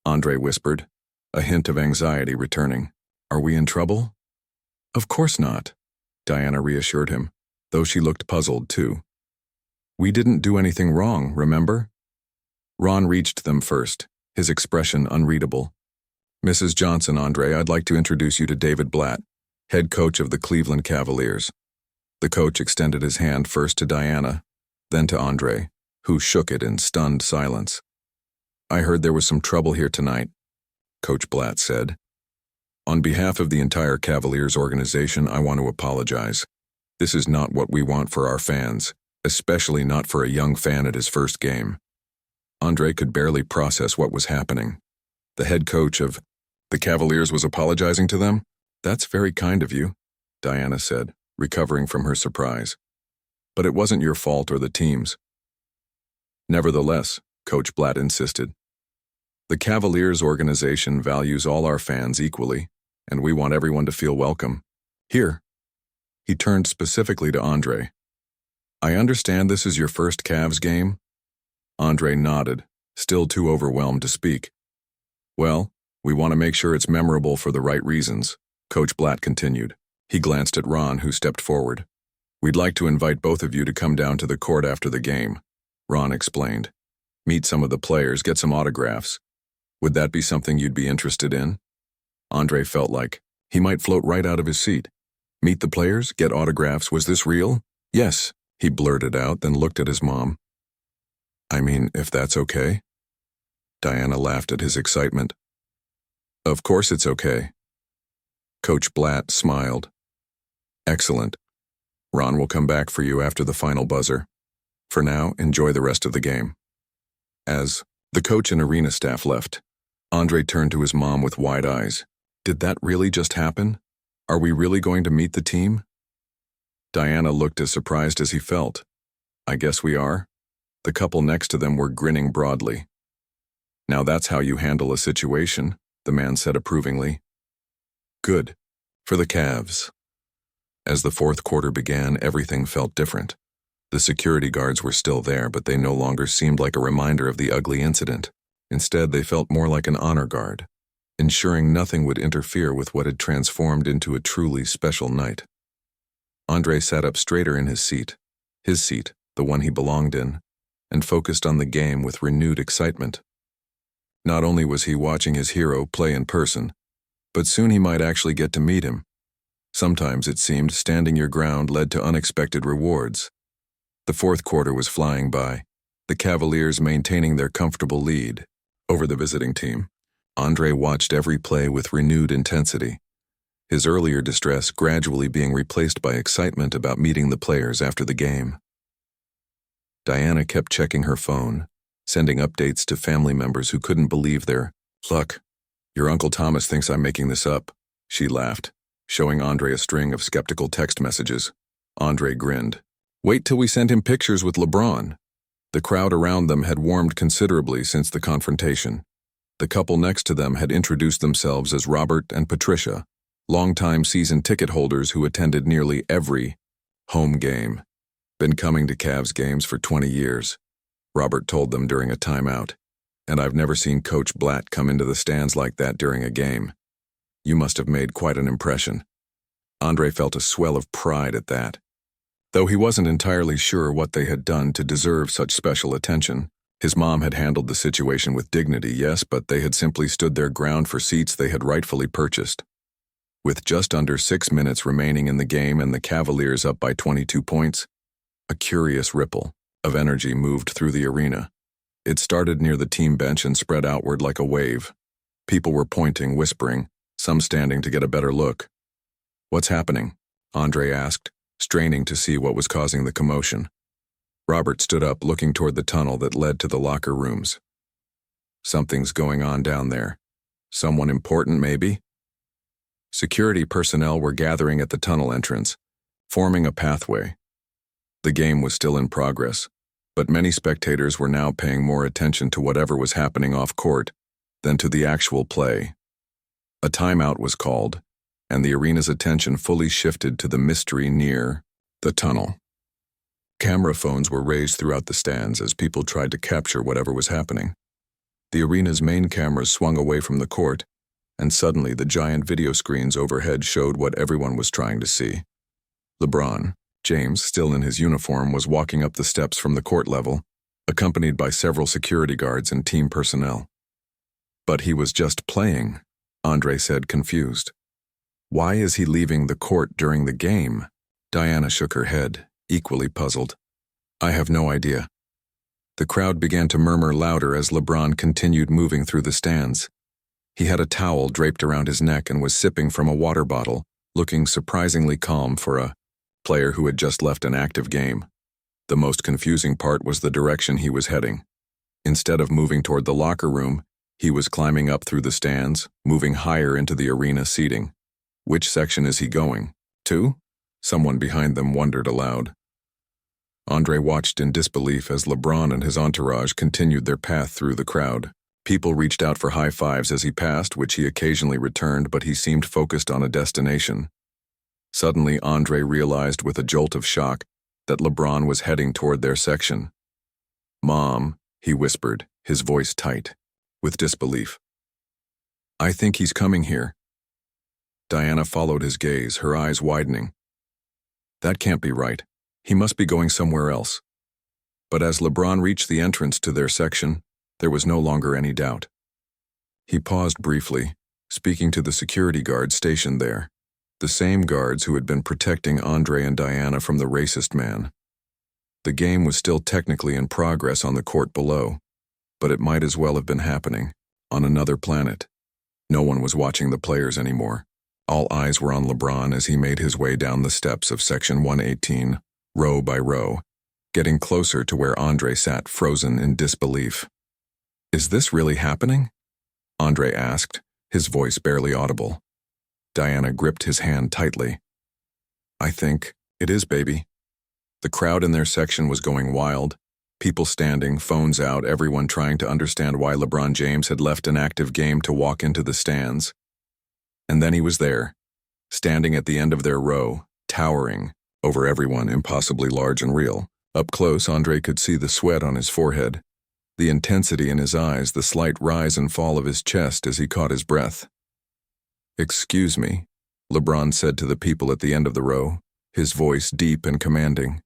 Andre whispered, a hint of anxiety returning. "Are we in trouble?" "Of course not," Diana reassured him, though she looked puzzled too. "We didn't do anything wrong, remember?" Ron reached them first, his expression unreadable. "Mrs. Johnson, Andre, I'd like to introduce you to David Blatt, head coach of the Cleveland Cavaliers." The coach extended his hand first to Diana, then to Andre, who shook it in stunned silence. "I heard there was some trouble here tonight," Coach Blatt said. "On behalf of the entire Cavaliers organization, I want to apologize. This is not what we want for our fans, especially not for a young fan at his first game." Andre could barely process what was happening. The head coach of the Cavaliers was apologizing to them? "That's very kind of you," Diana said, recovering from her surprise. "But it wasn't your fault or the team's." "Nevertheless," Coach Blatt insisted, "the Cavaliers organization values all our fans equally, and we want everyone to feel welcome. Here." He turned specifically to Andre. "I understand this is your first Cavs game?" Andre nodded, still too overwhelmed to speak. "Well, we want to make sure it's memorable for the right reasons," Coach Blatt continued. He glanced at Ron, who stepped forward. "We'd like to invite both of you to come down to the court after the game," Ron explained. "Meet some of the players, get some autographs. Would that be something you'd be interested in?" Andre felt like he might float right out of his seat. Meet the players, get autographs, was this real? "Yes," he blurted out, then looked at his mom. "I mean, if that's okay?" Diana laughed at his excitement. "Of course it's okay." Coach Blatt smiled. Excellent. Ron will come back for you after the final buzzer. For now, enjoy the rest of the game. As the coach and arena staff left, Andre turned to his mom with wide eyes. Did that really just happen? Are we really going to meet the team? Diana looked as surprised as he felt. I guess we are. The couple next to them were grinning broadly. Now that's how you handle a situation, the man said approvingly. Good. For the Cavs. As the fourth quarter began, everything felt different. The security guards were still there, but they no longer seemed like a reminder of the ugly incident. Instead, they felt more like an honor guard, ensuring nothing would interfere with what had transformed into a truly special night. Andre sat up straighter in his seat, the one he belonged in, and focused on the game with renewed excitement. Not only was he watching his hero play in person, but soon he might actually get to meet him. Sometimes it seemed standing your ground led to unexpected rewards. The fourth quarter was flying by, the Cavaliers maintaining their comfortable lead over the visiting team. Andre watched every play with renewed intensity, his earlier distress gradually being replaced by excitement about meeting the players after the game. Diana kept checking her phone, sending updates to family members who couldn't believe their luck. Your Uncle Thomas thinks I'm making this up, she laughed, showing Andre a string of skeptical text messages. Andre grinned. Wait till we send him pictures with LeBron. The crowd around them had warmed considerably since the confrontation. The couple next to them had introduced themselves as Robert and Patricia, longtime season ticket holders who attended nearly every home game. Been coming to Cavs games for 20 years, Robert told them during a timeout. And I've never seen Coach Blatt come into the stands like that during a game. You must have made quite an impression. Andre felt a swell of pride at that. Though he wasn't entirely sure what they had done to deserve such special attention. His mom had handled the situation with dignity, yes, but they had simply stood their ground for seats they had rightfully purchased. With just under 6 minutes remaining in the game and the Cavaliers up by 22 points, a curious ripple of energy moved through the arena. It started near the team bench and spread outward like a wave. People were pointing, whispering, some standing to get a better look. What's happening? Andre asked, straining to see what was causing the commotion. Robert stood up, looking toward the tunnel that led to the locker rooms. Something's going on down there. Someone important, maybe? Security personnel were gathering at the tunnel entrance, forming a pathway. The game was still in progress, but many spectators were now paying more attention to whatever was happening off-court than to the actual play. A timeout was called, and the arena's attention fully shifted to the mystery near the tunnel. Camera phones were raised throughout the stands as people tried to capture whatever was happening. The arena's main cameras swung away from the court, and suddenly the giant video screens overhead showed what everyone was trying to see. LeBron James, still in his uniform, was walking up the steps from the court level, accompanied by several security guards and team personnel. But he was just playing, Andre said, confused. Why is he leaving the court during the game? Diana shook her head, equally puzzled. I have no idea. The crowd began to murmur louder as LeBron continued moving through the stands. He had a towel draped around his neck and was sipping from a water bottle, looking surprisingly calm for a player who had just left an active game. The most confusing part was the direction he was heading. Instead of moving toward the locker room, he was climbing up through the stands, moving higher into the arena seating. Which section is he going to? Someone behind them wondered aloud. Andre watched in disbelief as LeBron and his entourage continued their path through the crowd. People reached out for high fives as he passed, which he occasionally returned, but he seemed focused on a destination. Suddenly, Andre realized with a jolt of shock that LeBron was heading toward their section. Mom, he whispered, his voice tight, with disbelief. I think he's coming here. Diana followed his gaze, her eyes widening. That can't be right. He must be going somewhere else. But as LeBron reached the entrance to their section, there was no longer any doubt. He paused briefly, speaking to the security guards stationed there. The same guards who had been protecting Andre and Diana from the racist man. The game was still technically in progress on the court below, but it might as well have been happening on another planet. No one was watching the players anymore. All eyes were on LeBron as he made his way down the steps of Section 118, row by row, getting closer to where Andre sat frozen in disbelief. "Is this really happening?" Andre asked, his voice barely audible. Diana gripped his hand tightly. "I think it is, baby." The crowd in their section was going wild. People standing, phones out, everyone trying to understand why LeBron James had left an active game to walk into the stands. And then he was there, standing at the end of their row, towering over everyone, impossibly large and real. Up close, Andre could see the sweat on his forehead, the intensity in his eyes, the slight rise and fall of his chest as he caught his breath. "Excuse me," LeBron said to the people at the end of the row, his voice deep and commanding.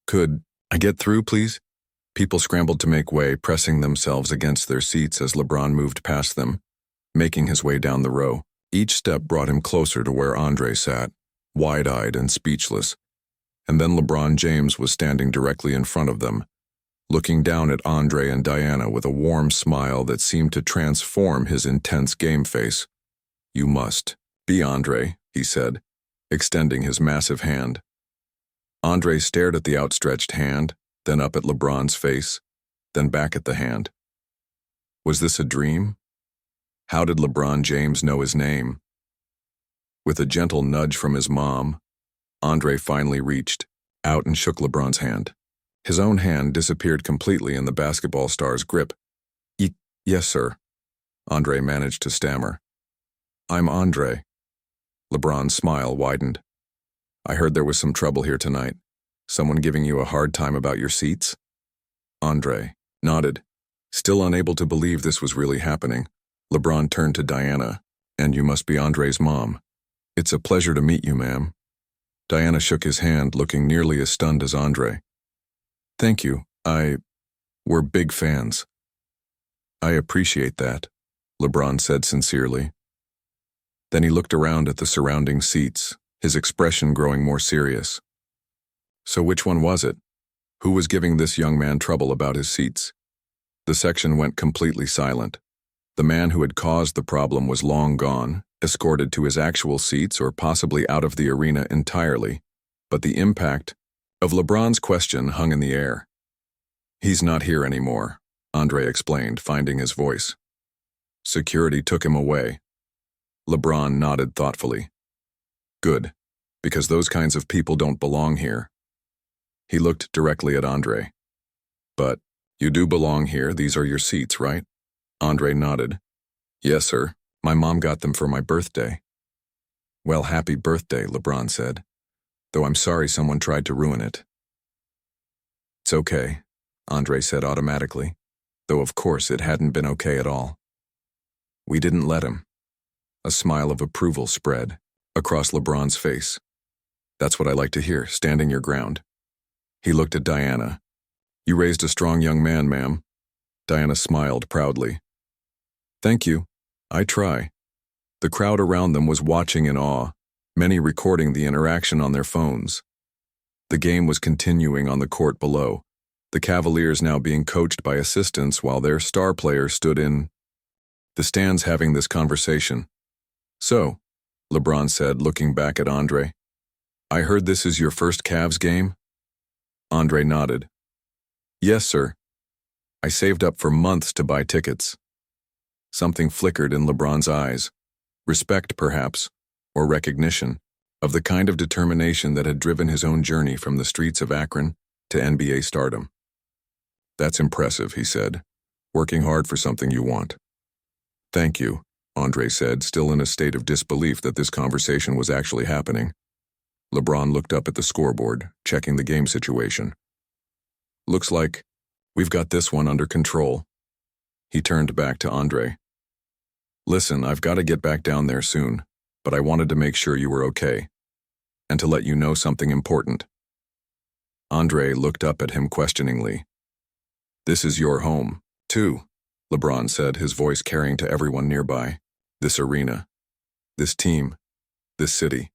"Could I get through, please?" People scrambled to make way, pressing themselves against their seats as LeBron moved past them, making his way down the row. Each step brought him closer to where Andre sat, wide-eyed and speechless. And then LeBron James was standing directly in front of them, looking down at Andre and Diana with a warm smile that seemed to transform his intense game face. "You must be Andre," he said, extending his massive hand. Andre stared at the outstretched hand, then up at LeBron's face, then back at the hand. Was this a dream? How did LeBron James know his name? With a gentle nudge from his mom, Andre finally reached out and shook LeBron's hand. His own hand disappeared completely in the basketball star's grip. Yes, sir," Andre managed to stammer. "I'm Andre." LeBron's smile widened. "I heard there was some trouble here tonight. Someone giving you a hard time about your seats?" Andre nodded, still unable to believe this was really happening. LeBron turned to Diana. "And you must be Andre's mom." "It's a pleasure to meet you, ma'am." Diana shook his hand, looking nearly as stunned as Andre. "Thank you. We're big fans." "I appreciate that," LeBron said sincerely. Then he looked around at the surrounding seats, his expression growing more serious. "So which one was it? Who was giving this young man trouble about his seats?" The section went completely silent. The man who had caused the problem was long gone, escorted to his actual seats or possibly out of the arena entirely, but the impact of LeBron's question hung in the air. "He's not here anymore," Andre explained, finding his voice. "Security took him away." LeBron nodded thoughtfully. "Good, because those kinds of people don't belong here." He looked directly at Andre. "But you do belong here, these are your seats, right?" Andre nodded. "Yes, sir. My mom got them for my birthday." "Well, happy birthday," LeBron said, "though I'm sorry someone tried to ruin it." "It's okay," Andre said automatically, though of course it hadn't been okay at all. "We didn't let him." A smile of approval spread across LeBron's face. "That's what I like to hear, standing your ground." He looked at Diana. "You raised a strong young man, ma'am." Diana smiled proudly. "Thank you. I try." The crowd around them was watching in awe, many recording the interaction on their phones. The game was continuing on the court below, the Cavaliers now being coached by assistants while their star player stood in the stands having this conversation. "So," LeBron said, looking back at Andre, "I heard this is your first Cavs game?" Andre nodded. "Yes, sir. I saved up for months to buy tickets." Something flickered in LeBron's eyes. Respect, perhaps, or recognition, of the kind of determination that had driven his own journey from the streets of Akron to NBA stardom. "That's impressive," he said, "working hard for something you want." "Thank you," Andre said, still in a state of disbelief that this conversation was actually happening. LeBron looked up at the scoreboard, checking the game situation. "Looks like we've got this one under control." He turned back to Andre. "Listen, I've got to get back down there soon, but I wanted to make sure you were okay, and to let you know something important." Andre looked up at him questioningly. "This is your home, too," LeBron said, his voice carrying to everyone nearby. "This arena, this team, this city.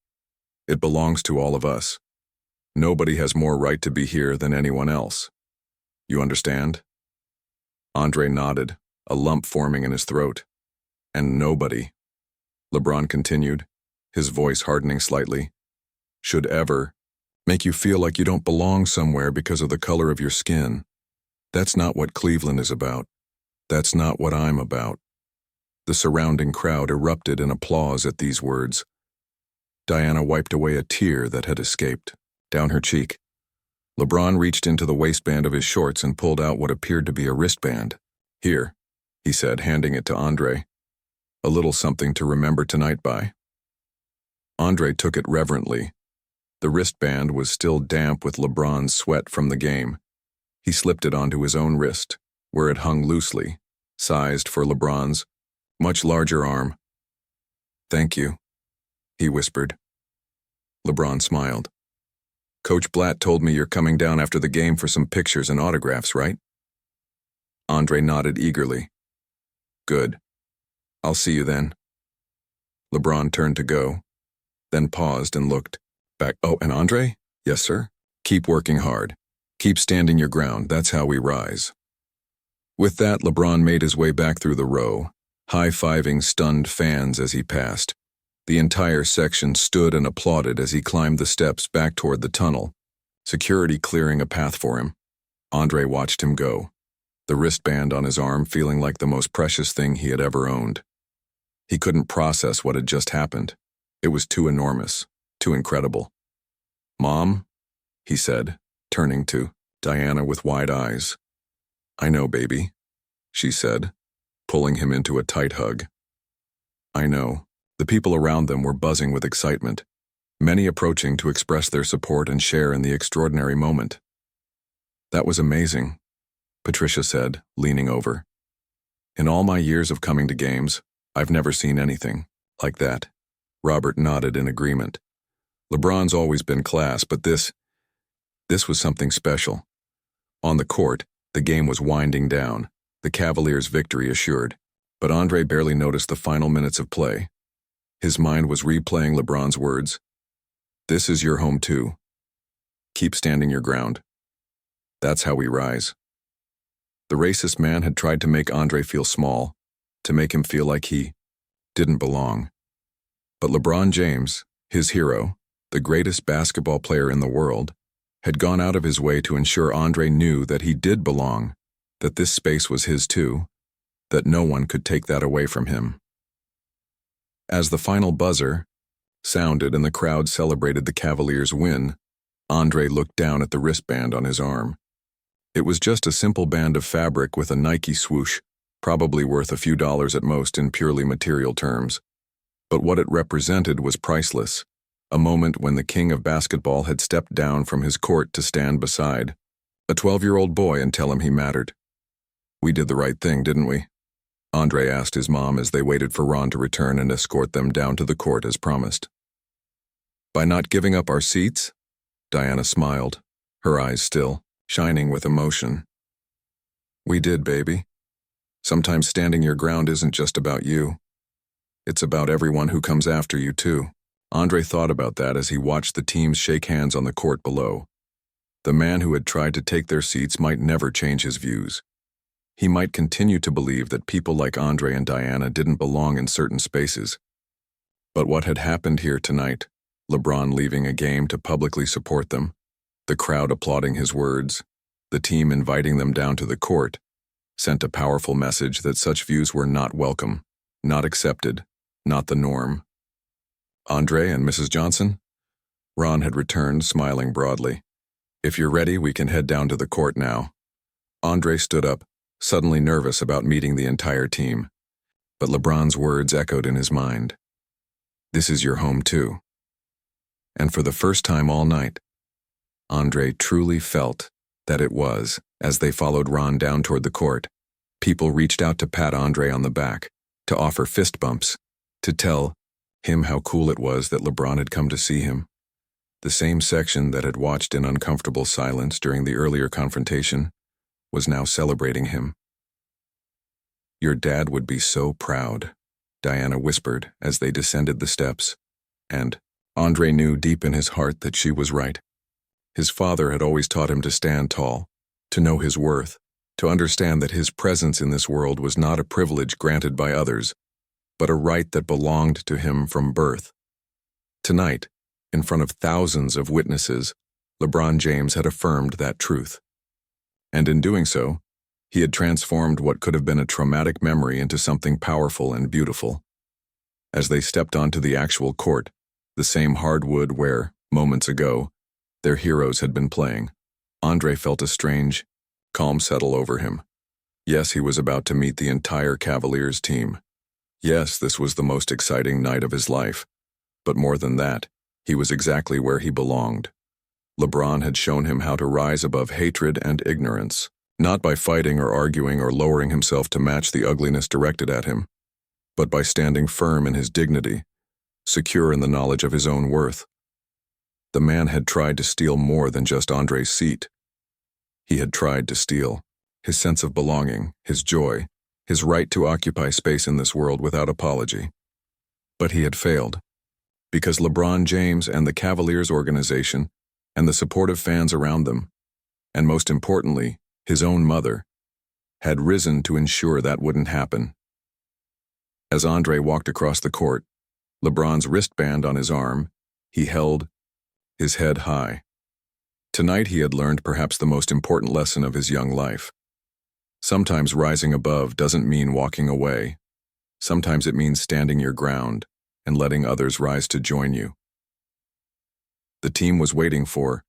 It belongs to all of us. Nobody has more right to be here than anyone else. You understand?" Andre nodded, a lump forming in his throat. "And nobody," LeBron continued, his voice hardening slightly, should ever make you feel like you don't belong somewhere because of the color of your skin. That's not what Cleveland is about. That's not what I'm about. The surrounding crowd erupted in applause at these words. Diana wiped away a tear that had escaped down her cheek. LeBron reached into the waistband of his shorts and pulled out what appeared to be a wristband. Here, he said, handing it to Andre. A little something to remember tonight by. Andre took it reverently. The wristband was still damp with LeBron's sweat from the game. He slipped it onto his own wrist, where it hung loosely, sized for LeBron's much larger arm. "Thank you," he whispered. LeBron smiled. "Coach Blatt told me you're coming down after the game for some pictures and autographs, right?" Andre nodded eagerly. "Good. I'll see you then." LeBron turned to go, then paused and looked back. "Oh, and Andre?" "Yes, sir." "Keep working hard. Keep standing your ground. That's how we rise." With that, LeBron made his way back through the row, high-fiving stunned fans as he passed. The entire section stood and applauded as he climbed the steps back toward the tunnel, security clearing a path for him. Andre watched him go, the wristband on his arm feeling like the most precious thing he had ever owned. He couldn't process what had just happened. It was too enormous, too incredible. "Mom," he said, turning to Diana with wide eyes. "I know, baby," she said, pulling him into a tight hug. "I know." The people around them were buzzing with excitement, many approaching to express their support and share in the extraordinary moment. "That was amazing," Patricia said, leaning over. "In all my years of coming to games, I've never seen anything like that." Robert nodded in agreement. "LeBron's always been class, but this was something special." On the court, the game was winding down, the Cavaliers' victory assured, but Andre barely noticed the final minutes of play. His mind was replaying LeBron's words. "This is your home too. Keep standing your ground. That's how we rise." The racist man had tried to make Andre feel small, to make him feel like he didn't belong. But LeBron James, his hero, the greatest basketball player in the world, had gone out of his way to ensure Andre knew that he did belong, that this space was his too, that no one could take that away from him. As the final buzzer sounded and the crowd celebrated the Cavaliers' win, Andre looked down at the wristband on his arm. It was just a simple band of fabric with a Nike swoosh, probably worth a few dollars at most in purely material terms. But what it represented was priceless, a moment when the king of basketball had stepped down from his court to stand beside a 12-year-old boy and tell him he mattered. "We did the right thing, didn't we?" Andre asked his mom as they waited for Ron to return and escort them down to the court as promised. "By not giving up our seats?" Diana smiled, her eyes still shining with emotion. "We did, baby. Sometimes standing your ground isn't just about you. It's about everyone who comes after you, too." Andre thought about that as he watched the teams shake hands on the court below. The man who had tried to take their seats might never change his views. He might continue to believe that people like Andre and Diana didn't belong in certain spaces. But what had happened here tonight, LeBron leaving a game to publicly support them, the crowd applauding his words, the team inviting them down to the court, sent a powerful message that such views were not welcome, not accepted, not the norm. "Andre and Mrs. Johnson?" Ron had returned, smiling broadly. "If you're ready, we can head down to the court now." Andre stood up, suddenly nervous about meeting the entire team. But LeBron's words echoed in his mind. "This is your home too." And for the first time all night, Andre truly felt that it was. As they followed Ron down toward the court, people reached out to pat Andre on the back, to offer fist bumps, to tell him how cool it was that LeBron had come to see him. The same section that had watched in uncomfortable silence during the earlier confrontation was now celebrating him. "Your dad would be so proud," Diana whispered as they descended the steps. And Andre knew deep in his heart that she was right. His father had always taught him to stand tall, to know his worth, to understand that his presence in this world was not a privilege granted by others, but a right that belonged to him from birth. Tonight, in front of thousands of witnesses, LeBron James had affirmed that truth. And in doing so, he had transformed what could have been a traumatic memory into something powerful and beautiful. As they stepped onto the actual court, the same hardwood where, moments ago, their heroes had been playing, Andre felt a strange, calm settle over him. Yes, he was about to meet the entire Cavaliers team. Yes, this was the most exciting night of his life. But more than that, he was exactly where he belonged. LeBron had shown him how to rise above hatred and ignorance, not by fighting or arguing or lowering himself to match the ugliness directed at him, but by standing firm in his dignity, secure in the knowledge of his own worth. The man had tried to steal more than just Andre's seat. He had tried to steal his sense of belonging, his joy, his right to occupy space in this world without apology. But he had failed, because LeBron James and the Cavaliers organization and the supportive fans around them, and most importantly, his own mother, had risen to ensure that wouldn't happen. As Andre walked across the court, LeBron's wristband on his arm, he held his head high. Tonight he had learned perhaps the most important lesson of his young life. Sometimes rising above doesn't mean walking away. Sometimes it means standing your ground and letting others rise to join you. The team was waiting for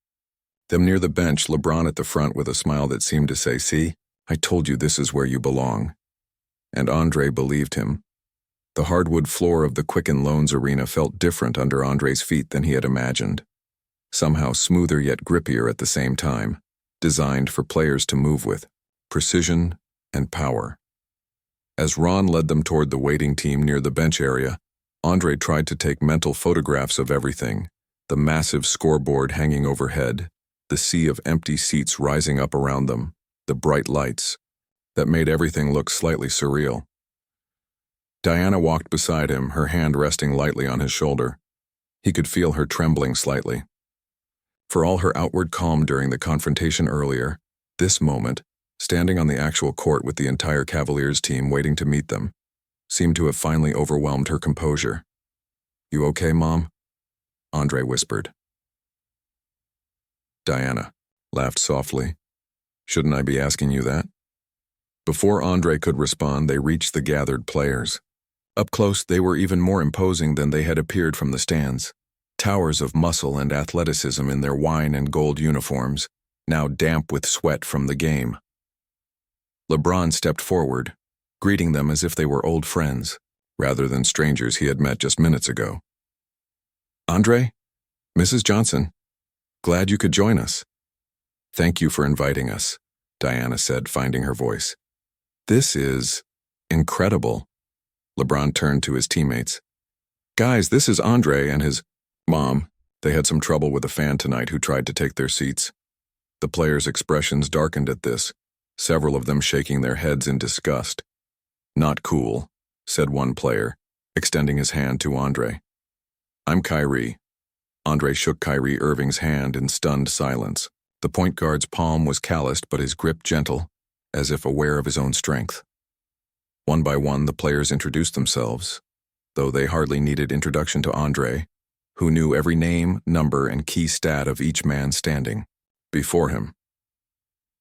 them near the bench, LeBron at the front with a smile that seemed to say, "See, I told you this is where you belong." And Andre believed him. The hardwood floor of the Quicken Loans arena felt different under Andre's feet than he had imagined. Somehow smoother yet grippier at the same time, designed for players to move with precision and power. As Ron led them toward the waiting team near the bench area, Andre tried to take mental photographs of everything, the massive scoreboard hanging overhead, the sea of empty seats rising up around them, the bright lights that made everything look slightly surreal. Diana walked beside him, her hand resting lightly on his shoulder. He could feel her trembling slightly. For all her outward calm during the confrontation earlier, this moment, standing on the actual court with the entire Cavaliers team waiting to meet them, seemed to have finally overwhelmed her composure. "You okay, Mom?" Andre whispered. Diana laughed softly. "Shouldn't I be asking you that?" Before Andre could respond, they reached the gathered players. Up close, they were even more imposing than they had appeared from the stands. Towers of muscle and athleticism in their wine and gold uniforms, now damp with sweat from the game. LeBron stepped forward, greeting them as if they were old friends, rather than strangers he had met just minutes ago. "Andre, Mrs. Johnson, glad you could join us." "Thank you for inviting us," Diana said, finding her voice. "This is incredible." LeBron turned to his teammates. "Guys, this is Andre and his mom. They had some trouble with a fan tonight who tried to take their seats." The players' expressions darkened at this, several of them shaking their heads in disgust. "Not cool," said one player, extending his hand to Andre. "I'm Kyrie." Andre shook Kyrie Irving's hand in stunned silence. The point guard's palm was calloused but his grip gentle, as if aware of his own strength. One by one, the players introduced themselves, though they hardly needed introduction to Andre, who knew every name, number, and key stat of each man standing before him.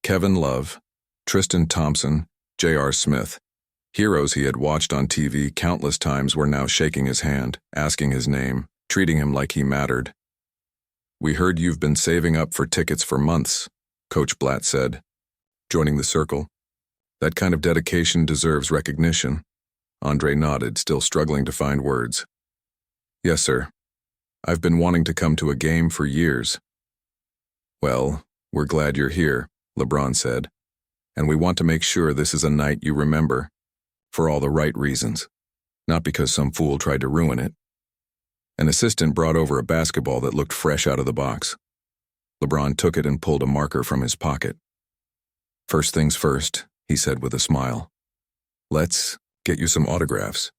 Kevin Love, Tristan Thompson, J.R. Smith. Heroes he had watched on TV countless times were now shaking his hand, asking his name, treating him like he mattered. "We heard you've been saving up for tickets for months," Coach Blatt said, joining the circle. "That kind of dedication deserves recognition." Andre nodded, still struggling to find words. "Yes, sir. I've been wanting to come to a game for years." "Well, we're glad you're here," LeBron said. "And we want to make sure this is a night you remember, for all the right reasons, not because some fool tried to ruin it." An assistant brought over a basketball that looked fresh out of the box. LeBron took it and pulled a marker from his pocket. "First things first," he said with a smile. "Let's get you some autographs."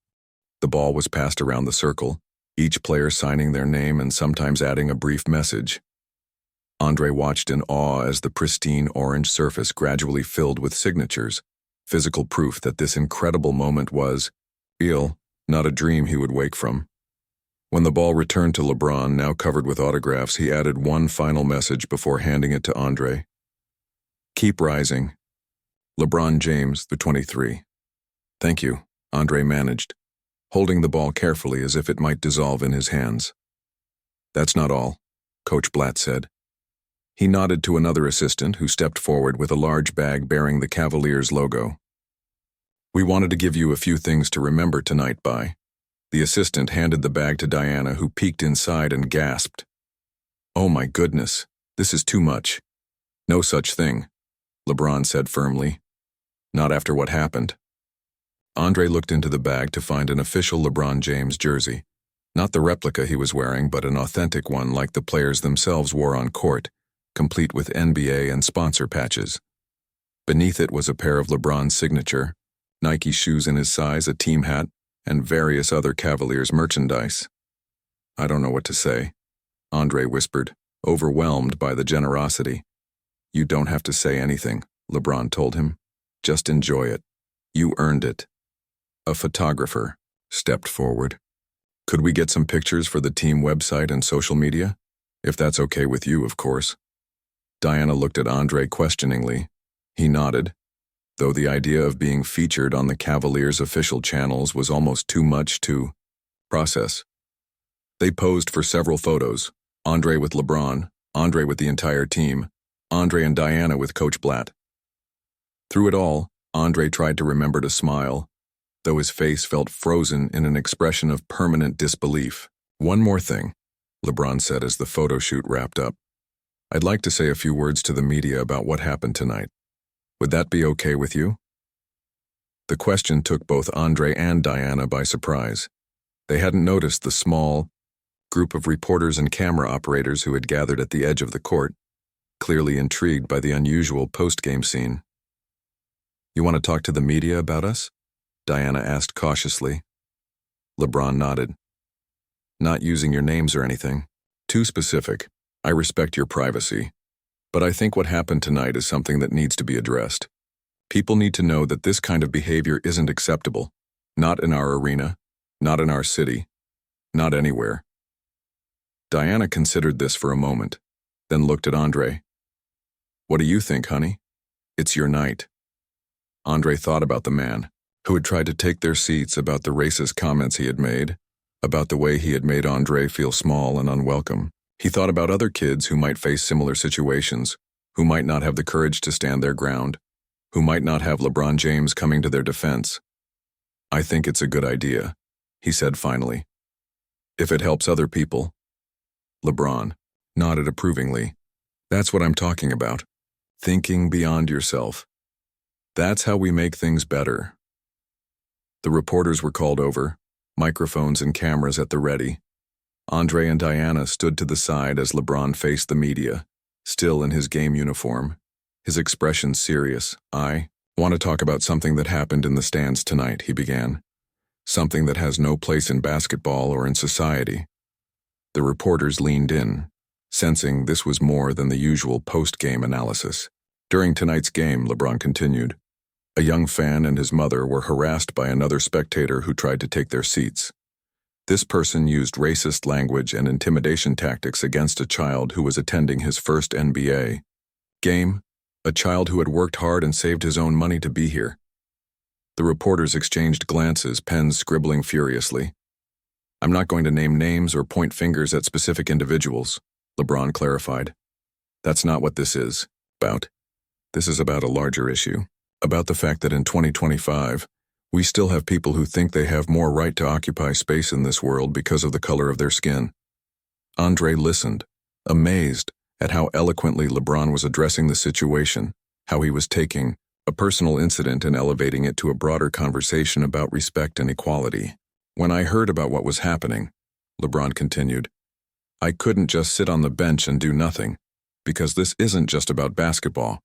The ball was passed around the circle, each player signing their name and sometimes adding a brief message. Andre watched in awe as the pristine orange surface gradually filled with signatures, physical proof that this incredible moment was real, not a dream he would wake from. When the ball returned to LeBron, now covered with autographs, he added one final message before handing it to Andre. Keep rising. LeBron James, the 23. Thank you, Andre managed, holding the ball carefully as if it might dissolve in his hands. That's not all, Coach Blatt said. He nodded to another assistant who stepped forward with a large bag bearing the Cavaliers logo. We wanted to give you a few things to remember tonight by. The assistant handed the bag to Diana, who peeked inside and gasped. Oh my goodness, this is too much. No such thing, LeBron said firmly. Not after what happened. Andre looked into the bag to find an official LeBron James jersey. Not the replica he was wearing, but an authentic one like the players themselves wore on court, complete with NBA and sponsor patches. Beneath it was a pair of LeBron's signature, Nike shoes in his size, a team hat, and various other Cavaliers merchandise. I don't know what to say, Andre whispered, overwhelmed by the generosity. You don't have to say anything, LeBron told him. Just enjoy it. You earned it. A photographer stepped forward. Could we get some pictures for the team website and social media? If that's okay with you, of course. Diana looked at Andre questioningly. He nodded, though the idea of being featured on the Cavaliers' official channels was almost too much to process. They posed for several photos, Andre with LeBron, Andre with the entire team, Andre and Diana with Coach Blatt. Through it all, Andre tried to remember to smile, though his face felt frozen in an expression of permanent disbelief. One more thing, LeBron said as the photo shoot wrapped up. I'd like to say a few words to the media about what happened tonight. Would that be okay with you? The question took both Andre and Diana by surprise. They hadn't noticed the small group of reporters and camera operators who had gathered at the edge of the court, clearly intrigued by the unusual post-game scene. You want to talk to the media about us? Diana asked cautiously. LeBron nodded. Not using your names or anything. Too specific. I respect your privacy. But I think what happened tonight is something that needs to be addressed. People need to know that this kind of behavior isn't acceptable. Not in our arena, not in our city, not anywhere. Diana considered this for a moment, then looked at Andre. What do you think, honey? It's your night. Andre thought about the man who had tried to take their seats, about the racist comments he had made, about the way he had made Andre feel small and unwelcome. He thought about other kids who might face similar situations, who might not have the courage to stand their ground, who might not have LeBron James coming to their defense. I think it's a good idea, he said finally. If it helps other people. LeBron nodded approvingly. That's what I'm talking about. Thinking beyond yourself. That's how we make things better. The reporters were called over, microphones and cameras at the ready. Andre and Diana stood to the side as LeBron faced the media, still in his game uniform, his expression serious. I want to talk about something that happened in the stands tonight, he began. Something that has no place in basketball or in society. The reporters leaned in, sensing this was more than the usual post-game analysis. During tonight's game, LeBron continued, a young fan and his mother were harassed by another spectator who tried to take their seats. This person used racist language and intimidation tactics against a child who was attending his first NBA game, a child who had worked hard and saved his own money to be here. The reporters exchanged glances, pens scribbling furiously. I'm not going to name names or point fingers at specific individuals, LeBron clarified. That's not what this is about. This is about a larger issue, about the fact that in 2025, we still have people who think they have more right to occupy space in this world because of the color of their skin. Andre listened, amazed at how eloquently LeBron was addressing the situation, how he was taking a personal incident and elevating it to a broader conversation about respect and equality. When I heard about what was happening, LeBron continued, I couldn't just sit on the bench and do nothing, because this isn't just about basketball.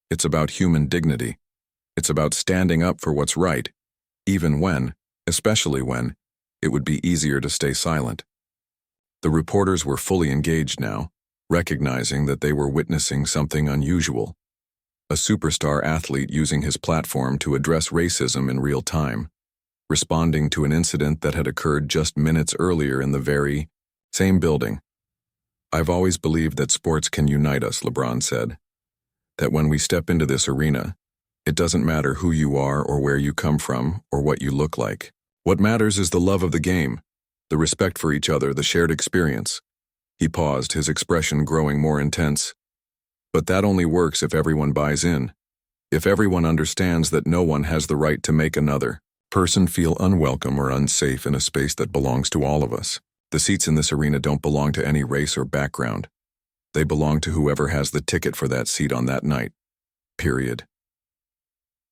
It's about human dignity. It's about standing up for what's right, even when, especially when, it would be easier to stay silent. The reporters were fully engaged now, recognizing that they were witnessing something unusual. A superstar athlete using his platform to address racism in real time. responding to an incident that had occurred just minutes earlier in the very same building. "I've always believed that sports can unite us," LeBron said. "That when we step into this arena, it doesn't matter who you are or where you come from or what you look like. What matters is the love of the game, the respect for each other, the shared experience." He paused, his expression growing more intense. "But that only works if everyone buys in. If everyone understands that no one has the right to make another person feel unwelcome or unsafe in a space that belongs to all of us. The seats in this arena don't belong to any race or background. They belong to whoever has the ticket for that seat on that night. Period."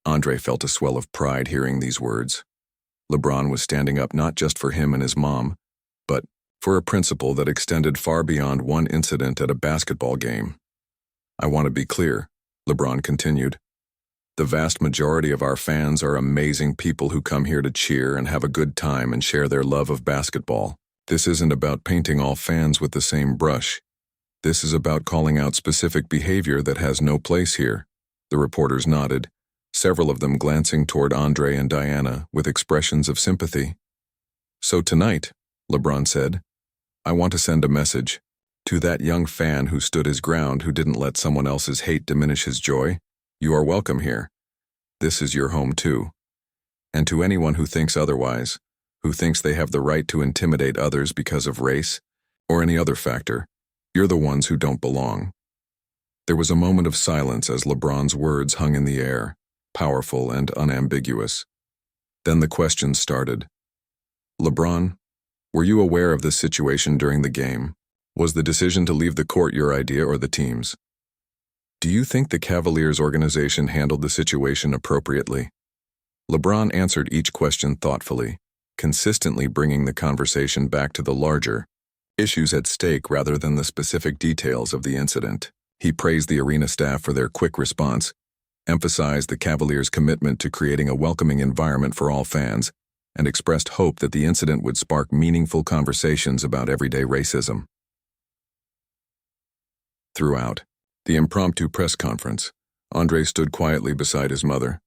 Andre felt a swell of pride hearing these words. LeBron was standing up not just for him and his mom, but for a principle that extended far beyond one incident at a basketball game. "I want to be clear," LeBron continued. "The vast majority of our fans are amazing people who come here to cheer and have a good time and share their love of basketball. This isn't about painting all fans with the same brush. This is about calling out specific behavior that has no place here." The reporters nodded, several of them glancing toward Andre and Diana with expressions of sympathy. "So tonight," LeBron said, "I want to send a message to that young fan who stood his ground, who didn't let someone else's hate diminish his joy. You are welcome here. This is your home too. And to anyone who thinks otherwise, who thinks they have the right to intimidate others because of race or any other factor, you're the ones who don't belong." There was a moment of silence as LeBron's words hung in the air, powerful and unambiguous. Then the questions started. "LeBron, were you aware of this situation during the game? Was the decision to leave the court your idea or the team's? Do you think the Cavaliers organization handled the situation appropriately?" LeBron answered each question thoughtfully, consistently bringing the conversation back to the larger issues at stake rather than the specific details of the incident. He praised the arena staff for their quick response, emphasized the Cavaliers' commitment to creating a welcoming environment for all fans, and expressed hope that the incident would spark meaningful conversations about everyday racism. Throughout the impromptu press conference, Andre stood quietly beside his mother,